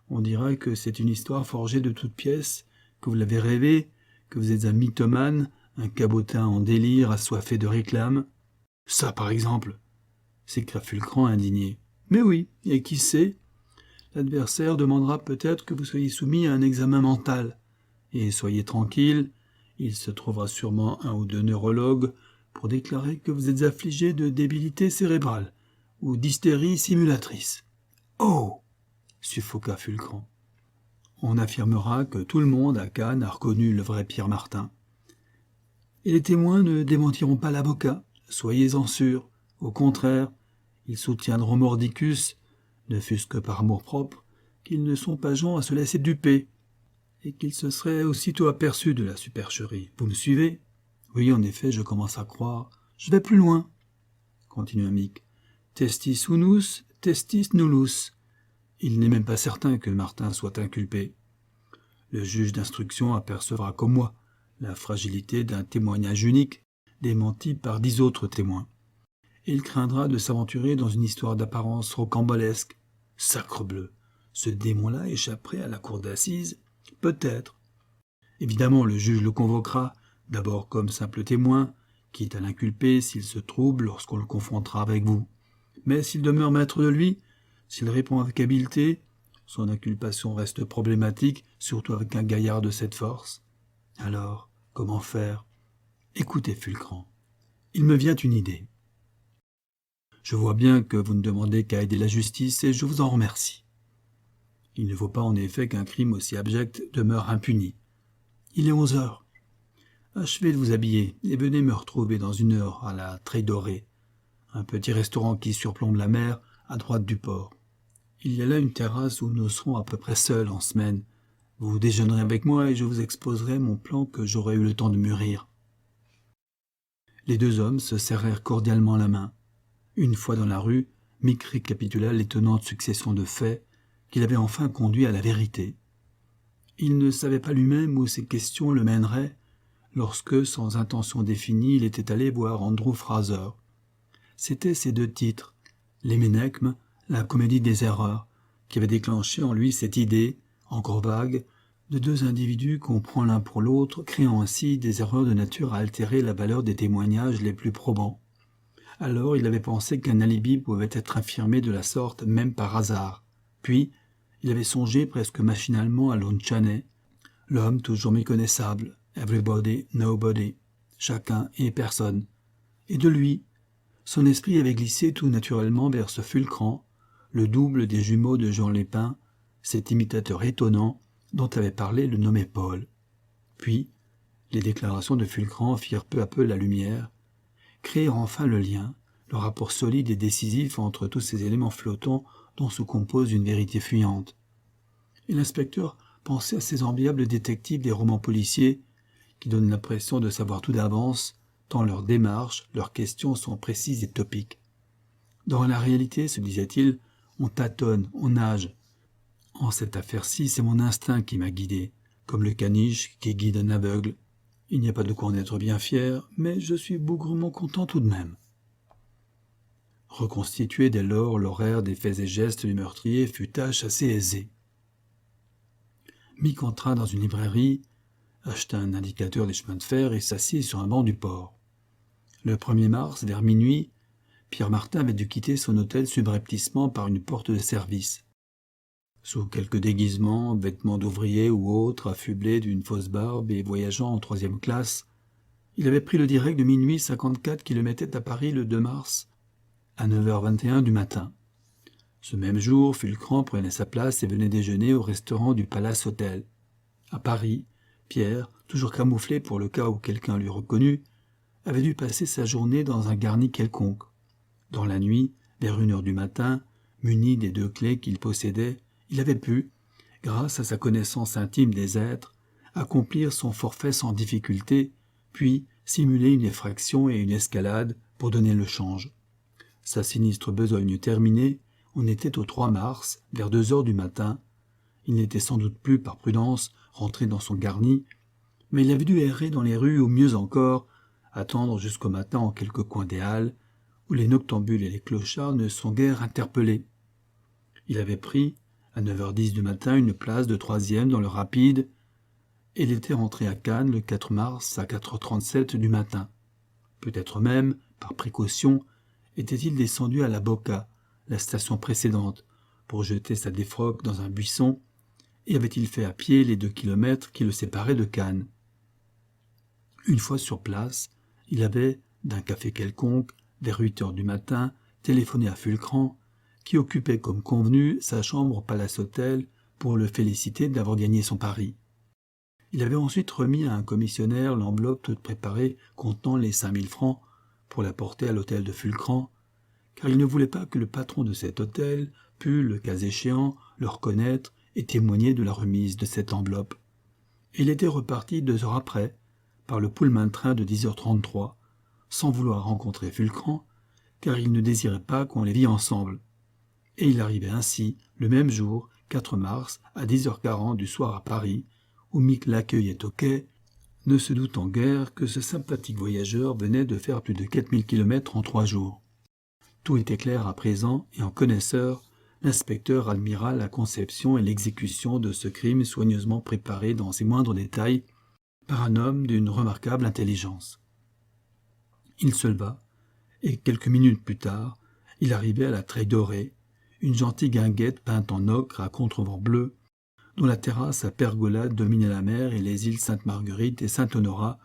On dira que c'est une histoire forgée de toutes pièces, que vous l'avez rêvée, que vous êtes un mythomane, un cabotin en délire assoiffé de réclame. Ça, par exemple, s'écria Fulcran indigné. Mais oui, et qui sait, l'adversaire demandera peut-être que vous soyez soumis à un examen mental. Et soyez tranquille, il se trouvera sûrement un ou deux neurologues pour déclarer que vous êtes affligé de débilité cérébrale ou d'hystérie simulatrice. Oh ! Suffoqua Fulcran. On affirmera que tout le monde à Cannes a reconnu le vrai Pierre Martin. Et les témoins ne démentiront pas l'avocat, soyez-en sûrs. Au contraire, ils soutiendront mordicus, ne fût-ce que par amour-propre, qu'ils ne sont pas gens à se laisser duper, et qu'ils se seraient aussitôt aperçus de la supercherie. Vous me suivez ? Oui, en effet, je commence à croire. Je vais plus loin. continua Mick. Testis unus, testis nullus. Il n'est même pas certain que Martin soit inculpé. Le juge d'instruction apercevra comme moi la fragilité d'un témoignage unique, démenti par 10 autres témoins. Il craindra de s'aventurer dans une histoire d'apparence rocambolesque. Sacrebleu, ce démon-là échapperait à la cour d'assises? Peut-être. Évidemment, le juge le convoquera, d'abord comme simple témoin, quitte à l'inculper s'il se trouble lorsqu'on le confrontera avec vous. Mais s'il demeure maître de lui, s'il répond avec habileté, son inculpation reste problématique, surtout avec un gaillard de cette force. Alors, comment faire? Écoutez, Fulcran, il me vient une idée. Je vois bien que vous ne demandez qu'à aider la justice et je vous en remercie. Il ne faut pas en effet qu'un crime aussi abject demeure impuni. Il est 11 heures. Achevez de vous habiller et venez me retrouver dans 1 heure à la Treille Dorée, un petit restaurant qui surplombe la mer à droite du port. Il y a là une terrasse où nous serons à peu près seuls en semaine. Vous déjeunerez avec moi et je vous exposerai mon plan que j'aurai eu le temps de mûrir. Les 2 hommes se serrèrent cordialement la main. Une fois dans la rue, Mick récapitula l'étonnante succession de faits qu'il avait enfin conduit à la vérité. Il ne savait pas lui-même où ces questions le mèneraient lorsque, sans intention définie, il était allé voir Andrew Fraser. C'étaient ces 2 titres, les Ménechmes, la comédie des erreurs, qui avaient déclenché en lui cette idée, encore vague, de 2 individus qu'on prend l'un pour l'autre, créant ainsi des erreurs de nature à altérer la valeur des témoignages les plus probants. Alors il avait pensé qu'un alibi pouvait être affirmé de la sorte même par hasard. Puis, il avait songé presque machinalement à Lon Chaney, l'homme toujours méconnaissable, everybody, nobody, chacun et personne. Et de lui, son esprit avait glissé tout naturellement vers ce Fulcran, le double des jumeaux de Jean Lépin, cet imitateur étonnant dont avait parlé le nommé Paul. Puis, les déclarations de Fulcran firent peu à peu la lumière, créèrent enfin le lien, le rapport solide et décisif entre tous ces éléments flottants dont se compose une vérité fuyante. Et l'inspecteur pensait à ces enviables détectives des romans policiers qui donnent l'impression de savoir tout d'avance, tant leurs démarches, leurs questions sont précises et topiques. Dans la réalité, se disait-il, on tâtonne, on nage. En cette affaire-ci, c'est mon instinct qui m'a guidé, comme le caniche qui guide un aveugle. Il n'y a pas de quoi en être bien fier, mais je suis bougrement content tout de même. Reconstituer dès lors l'horaire des faits et gestes du meurtrier fut tâche assez aisée. Mick entra dans une librairie, acheta un indicateur des chemins de fer et s'assit sur un banc du port. Le 1er mars, vers minuit, Pierre Martin avait dû quitter son hôtel subrepticement par une porte de service. Sous quelques déguisements, vêtements d'ouvrier ou autres, affublé d'une fausse barbe et voyageant en 3e classe, il avait pris le direct de minuit 54 qui le mettait à Paris le 2 mars, à 9h21 du matin. Ce même jour, Fulcran prenait sa place et venait déjeuner au restaurant du Palace Hotel. À Paris, Pierre, toujours camouflé pour le cas où quelqu'un l'eût reconnu, avait dû passer sa journée dans un garni quelconque. Dans la nuit, vers 1h du matin, muni des 2 clés qu'il possédait, il avait pu, grâce à sa connaissance intime des êtres, accomplir son forfait sans difficulté, puis simuler une effraction et une escalade pour donner le change. Sa sinistre besogne terminée, on était au 3 mars, vers 2h du matin. Il n'était sans doute plus, par prudence, rentré dans son garni, mais il avait dû errer dans les rues ou mieux encore, attendre jusqu'au matin en quelque coin des halles, où les noctambules et les clochards ne sont guère interpellés. Il avait pris, à 9h10 du matin, une place de 3e dans le rapide, et il était rentré à Cannes le 4 mars à 4h37 du matin. Peut-être même, par précaution, était-il descendu à la Boca, la station précédente, pour jeter sa défroque dans un buisson, et avait-il fait à pied les 2 kilomètres qui le séparaient de Cannes. Une fois sur place, il avait, d'un café quelconque, vers 8h du matin, téléphoné à Fulcran, qui occupait comme convenu sa chambre au Palace Hotel pour le féliciter d'avoir gagné son pari. Il avait ensuite remis à un commissionnaire l'enveloppe toute préparée contenant les 5000 francs pour la porter à l'hôtel de Fulcran, car il ne voulait pas que le patron de cet hôtel pût, le cas échéant, le reconnaître et témoigner de la remise de cette enveloppe. Il était reparti 2 heures après, par le Pullman train de 10h33, sans vouloir rencontrer Fulcran, car il ne désirait pas qu'on les vît ensemble. Et il arrivait ainsi, le même jour, 4 mars, à 10h40 du soir à Paris, où Mick l'accueillait au quai, ne se doutant guère que ce sympathique voyageur venait de faire plus de 4000 km en 3 jours. Tout était clair à présent, et en connaisseur, l'inspecteur admira la conception et l'exécution de ce crime soigneusement préparé dans ses moindres détails par un homme d'une remarquable intelligence. Il se leva, et quelques minutes plus tard, il arrivait à la Treille dorée, une gentille guinguette peinte en ocre à contrevent bleu, dont la terrasse à pergola dominait la mer et les îles Sainte-Marguerite et Sainte-Honorat,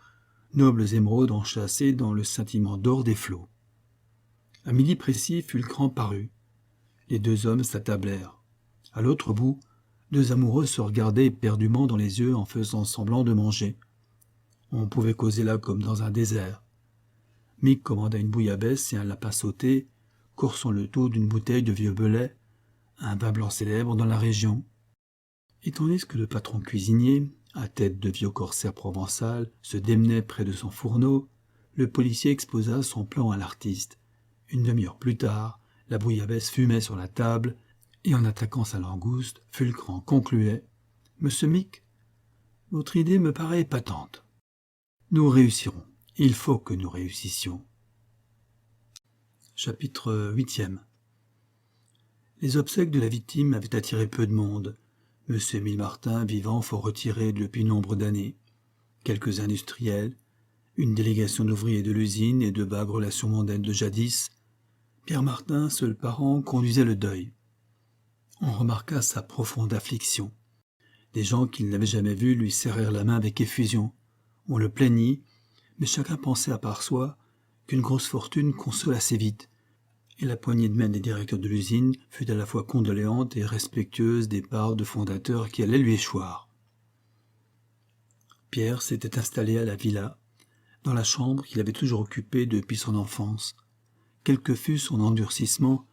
nobles émeraudes enchâssées dans le scintillement d'or des flots. À midi précis, Fulcran parut. Les 2 hommes s'attablèrent. À l'autre bout, 2 amoureux se regardaient éperdument dans les yeux en faisant semblant de manger. On pouvait causer là comme dans un désert. Mick commanda une bouillabaisse et un lapin sauté, coursant le tout d'une bouteille de vieux Belay, un vin blanc célèbre dans la région. Et tandis que le patron cuisinier, à tête de vieux corsaire provençal, se démenait près de son fourneau, le policier exposa son plan à l'artiste. Une demi-heure plus tard, la bouillabaisse fumait sur la table, et en attaquant sa langouste, Fulcran concluait « Monsieur Mick, votre idée me paraît épatante. Nous réussirons. Il faut que nous réussissions. » Chapitre 8e. Les obsèques de la victime avaient attiré peu de monde. M. Émile Martin vivant fort retiré depuis nombre d'années. Quelques industriels, une délégation d'ouvriers de l'usine et de vagues relations mondaines de jadis. Pierre Martin, seul parent, conduisait le deuil. On remarqua sa profonde affliction. Des gens qu'il n'avait jamais vus lui serrèrent la main avec effusion. On le plaignit, mais chacun pensait à part soi qu'une grosse fortune console assez vite, et la poignée de main des directeurs de l'usine fut à la fois condoléante et respectueuse des parts de fondateurs qui allaient lui échoir. Pierre s'était installé à la villa, dans la chambre qu'il avait toujours occupée depuis son enfance. Quel que fût son endurcissement,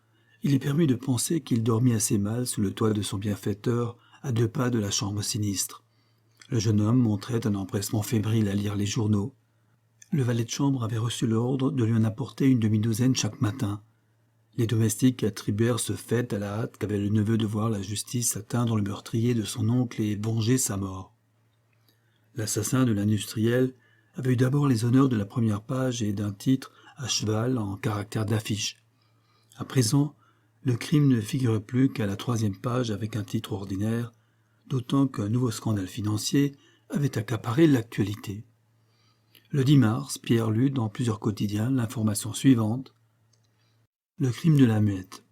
il lui permit de penser qu'il dormit assez mal sous le toit de son bienfaiteur, à 2 pas de la chambre sinistre. Le jeune homme montrait un empressement fébrile à lire les journaux. Le valet de chambre avait reçu l'ordre de lui en apporter une demi-douzaine chaque matin. Les domestiques attribuèrent ce fait à la hâte qu'avait le neveu de voir la justice atteindre le meurtrier de son oncle et venger sa mort. L'assassin de l'industriel avait eu d'abord les honneurs de la première page et d'un titre à cheval en caractère d'affiche. À présent, le crime ne figurait plus qu'à la 3e page avec un titre ordinaire, d'autant qu'un nouveau scandale financier avait accaparé l'actualité. Le 10 mars, Pierre lut dans plusieurs quotidiens l'information suivante. Le crime de la muette.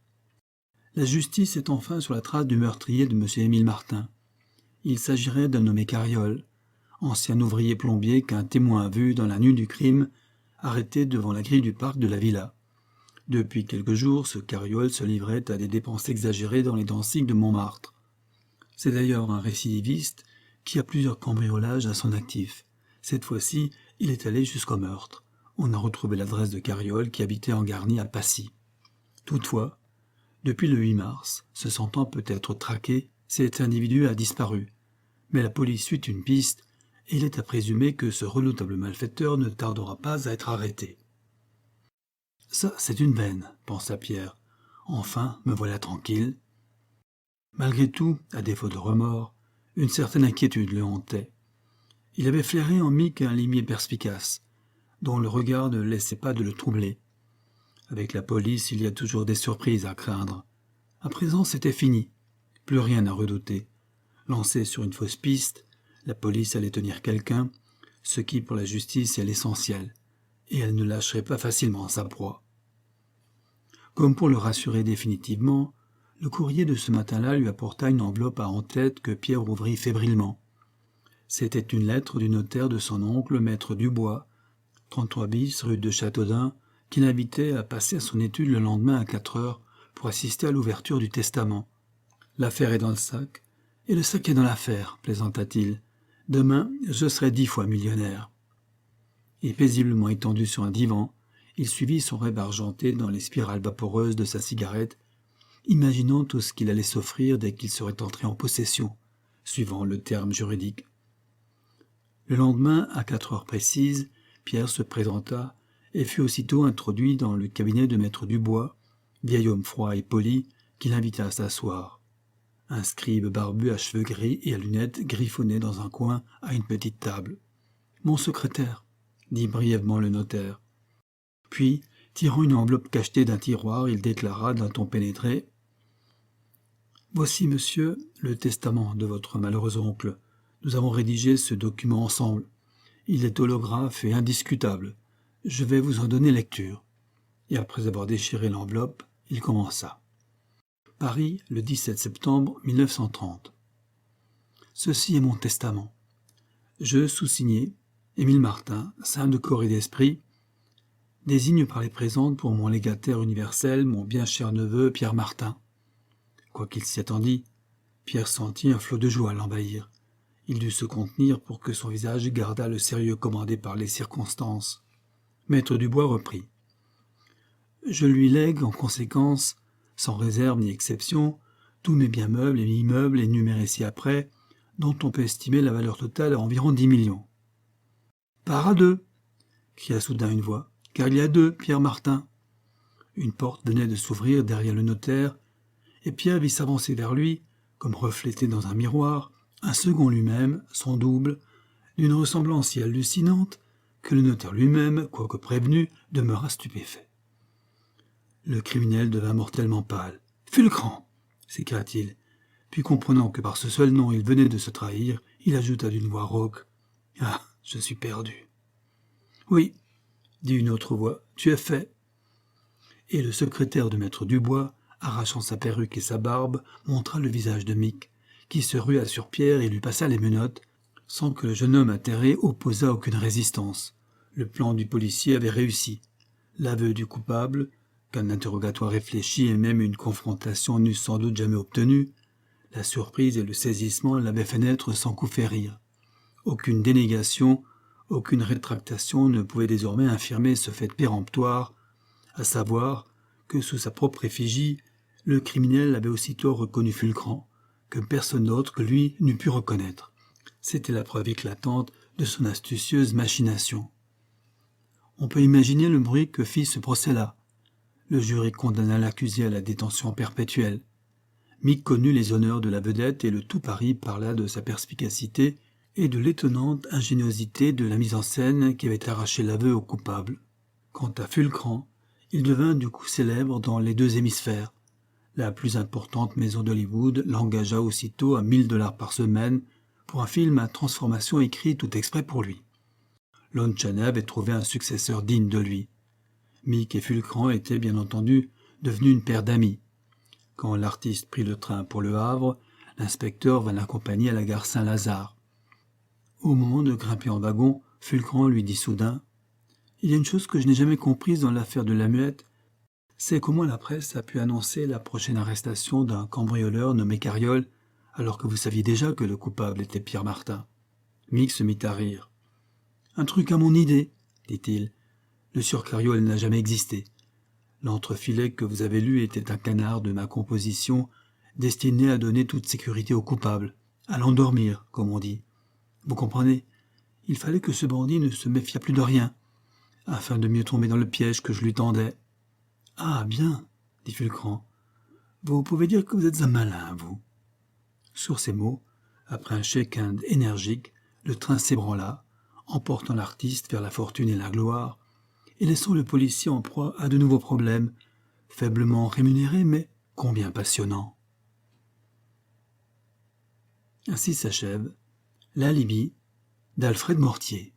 La justice est enfin sur la trace du meurtrier de M. Émile Martin. Il s'agirait d'un nommé Carriol, ancien ouvrier plombier qu'un témoin a vu dans la nuit du crime, arrêté devant la grille du parc de la villa. Depuis quelques jours, ce Carriol se livrait à des dépenses exagérées dans les dansiques de Montmartre. C'est d'ailleurs un récidiviste qui a plusieurs cambriolages à son actif. Cette fois-ci, il est allé jusqu'au meurtre. On a retrouvé l'adresse de Carriol qui habitait en Garnie à Passy. Toutefois, depuis le 8 mars, se sentant peut-être traqué, cet individu a disparu. Mais la police suit une piste et il est à présumer que ce redoutable malfaiteur ne tardera pas à être arrêté. Ça, c'est une veine, pensa Pierre. Enfin, me voilà tranquille. Malgré tout, à défaut de remords, une certaine inquiétude le hantait. Il avait flairé en Mick un limier perspicace, dont le regard ne laissait pas de le troubler. Avec la police, il y a toujours des surprises à craindre. À présent, c'était fini. Plus rien à redouter. Lancé sur une fausse piste, la police allait tenir quelqu'un, ce qui, pour la justice, est l'essentiel, et elle ne lâcherait pas facilement sa proie. Comme pour le rassurer définitivement, le courrier de ce matin-là lui apporta une enveloppe à en-tête que Pierre ouvrit fébrilement. C'était une lettre du notaire de son oncle, maître Dubois, 33 bis rue de Châteaudun, qui l'invitait à passer à son étude le lendemain à 4 heures pour assister à l'ouverture du testament. « L'affaire est dans le sac, et le sac est dans l'affaire, plaisanta-t-il. Demain, je serai 10 fois millionnaire. » Et paisiblement étendu sur un divan, il suivit son rêve argenté dans les spirales vaporeuses de sa cigarette, imaginant tout ce qu'il allait s'offrir dès qu'il serait entré en possession, suivant le terme juridique. Le lendemain, à 4 heures précises, Pierre se présenta et fut aussitôt introduit dans le cabinet de maître Dubois, vieil homme froid et poli, qui l'invita à s'asseoir. Un scribe barbu à cheveux gris et à lunettes griffonnait dans un coin à une petite table. « Mon secrétaire », dit brièvement le notaire. Puis, tirant une enveloppe cachetée d'un tiroir, il déclara d'un ton pénétré : « Voici, monsieur, le testament de votre malheureux oncle. Nous avons rédigé ce document ensemble. Il est holographe et indiscutable. Je vais vous en donner lecture. » Et après avoir déchiré l'enveloppe, il commença. Paris, le 17 septembre 1930. Ceci est mon testament. Je, sous-signé, Émile Martin, saint de corps et d'esprit, désigne par les présentes pour mon légataire universel mon bien cher neveu Pierre Martin. Quoiqu'il s'y attendît, Pierre sentit un flot de joie l'envahir. Il dut se contenir pour que son visage gardât le sérieux commandé par les circonstances. Maître Dubois reprit. Je lui lègue en conséquence, sans réserve ni exception, tous mes biens meubles et immeubles énumérés ci-après, dont on peut estimer la valeur totale à environ 10 millions. « Part à deux !» cria soudain une voix, « car il y a deux, Pierre Martin !» Une porte venait de s'ouvrir derrière le notaire, et Pierre vit s'avancer vers lui, comme reflété dans un miroir, un second lui-même, son double, d'une ressemblance si hallucinante que le notaire lui-même, quoique prévenu, demeura stupéfait. Le criminel devint mortellement pâle. « Fulcran !» s'écria-t-il. Puis, comprenant que par ce seul nom il venait de se trahir, il ajouta d'une voix rauque : « Ah, je suis perdu. »« Oui, » dit une autre voix, « tu es fait. » Et le secrétaire de maître Dubois, arrachant sa perruque et sa barbe, montra le visage de Mick, qui se rua sur Pierre et lui passa les menottes, sans que le jeune homme atterré opposât aucune résistance. Le plan du policier avait réussi. L'aveu du coupable, qu'un interrogatoire réfléchi et même une confrontation n'eût sans doute jamais obtenu, la surprise et le saisissement l'avaient fait naître sans coup férir. Aucune dénégation, aucune rétractation ne pouvait désormais infirmer ce fait péremptoire, à savoir que sous sa propre effigie, le criminel avait aussitôt reconnu Fulcran, que personne d'autre que lui n'eût pu reconnaître. C'était la preuve éclatante de son astucieuse machination. On peut imaginer le bruit que fit ce procès-là. Le jury condamna l'accusé à la détention perpétuelle. Mick connut les honneurs de la vedette et le tout Paris parla de sa perspicacité et de l'étonnante ingéniosité de la mise en scène qui avait arraché l'aveu au coupable. Quant à Fulcran, il devint du coup célèbre dans les deux hémisphères. La plus importante maison d'Hollywood l'engagea aussitôt à $1000 par semaine pour un film à transformation écrit tout exprès pour lui. Lon Chaney avait trouvé un successeur digne de lui. Mick et Fulcran étaient bien entendu devenus une paire d'amis. Quand l'artiste prit le train pour le Havre, l'inspecteur vint l'accompagner à la gare Saint-Lazare. Au moment de grimper en wagon, Fulcran lui dit soudain : « Il y a une chose que je n'ai jamais comprise dans l'affaire de la muette, c'est comment la presse a pu annoncer la prochaine arrestation d'un cambrioleur nommé Carriole, alors que vous saviez déjà que le coupable était Pierre Martin. » Mick se mit à rire. « Un truc à mon idée, » dit-il. « Le sieur Carriole n'a jamais existé. L'entrefilet que vous avez lu était un canard de ma composition, destiné à donner toute sécurité au coupable, à l'endormir, comme on dit. Vous comprenez ? Il fallait que ce bandit ne se méfiât plus de rien, afin de mieux tomber dans le piège que je lui tendais. »« Ah, bien, » dit Fulcran. « Vous pouvez dire que vous êtes un malin, vous. » Sur ces mots, après un shake-hand énergique, le train s'ébranla, emportant l'artiste vers la fortune et la gloire, et laissant le policier en proie à de nouveaux problèmes, faiblement rémunérés, mais combien passionnants. Ainsi s'achève L'alibi d'Alfred Mortier.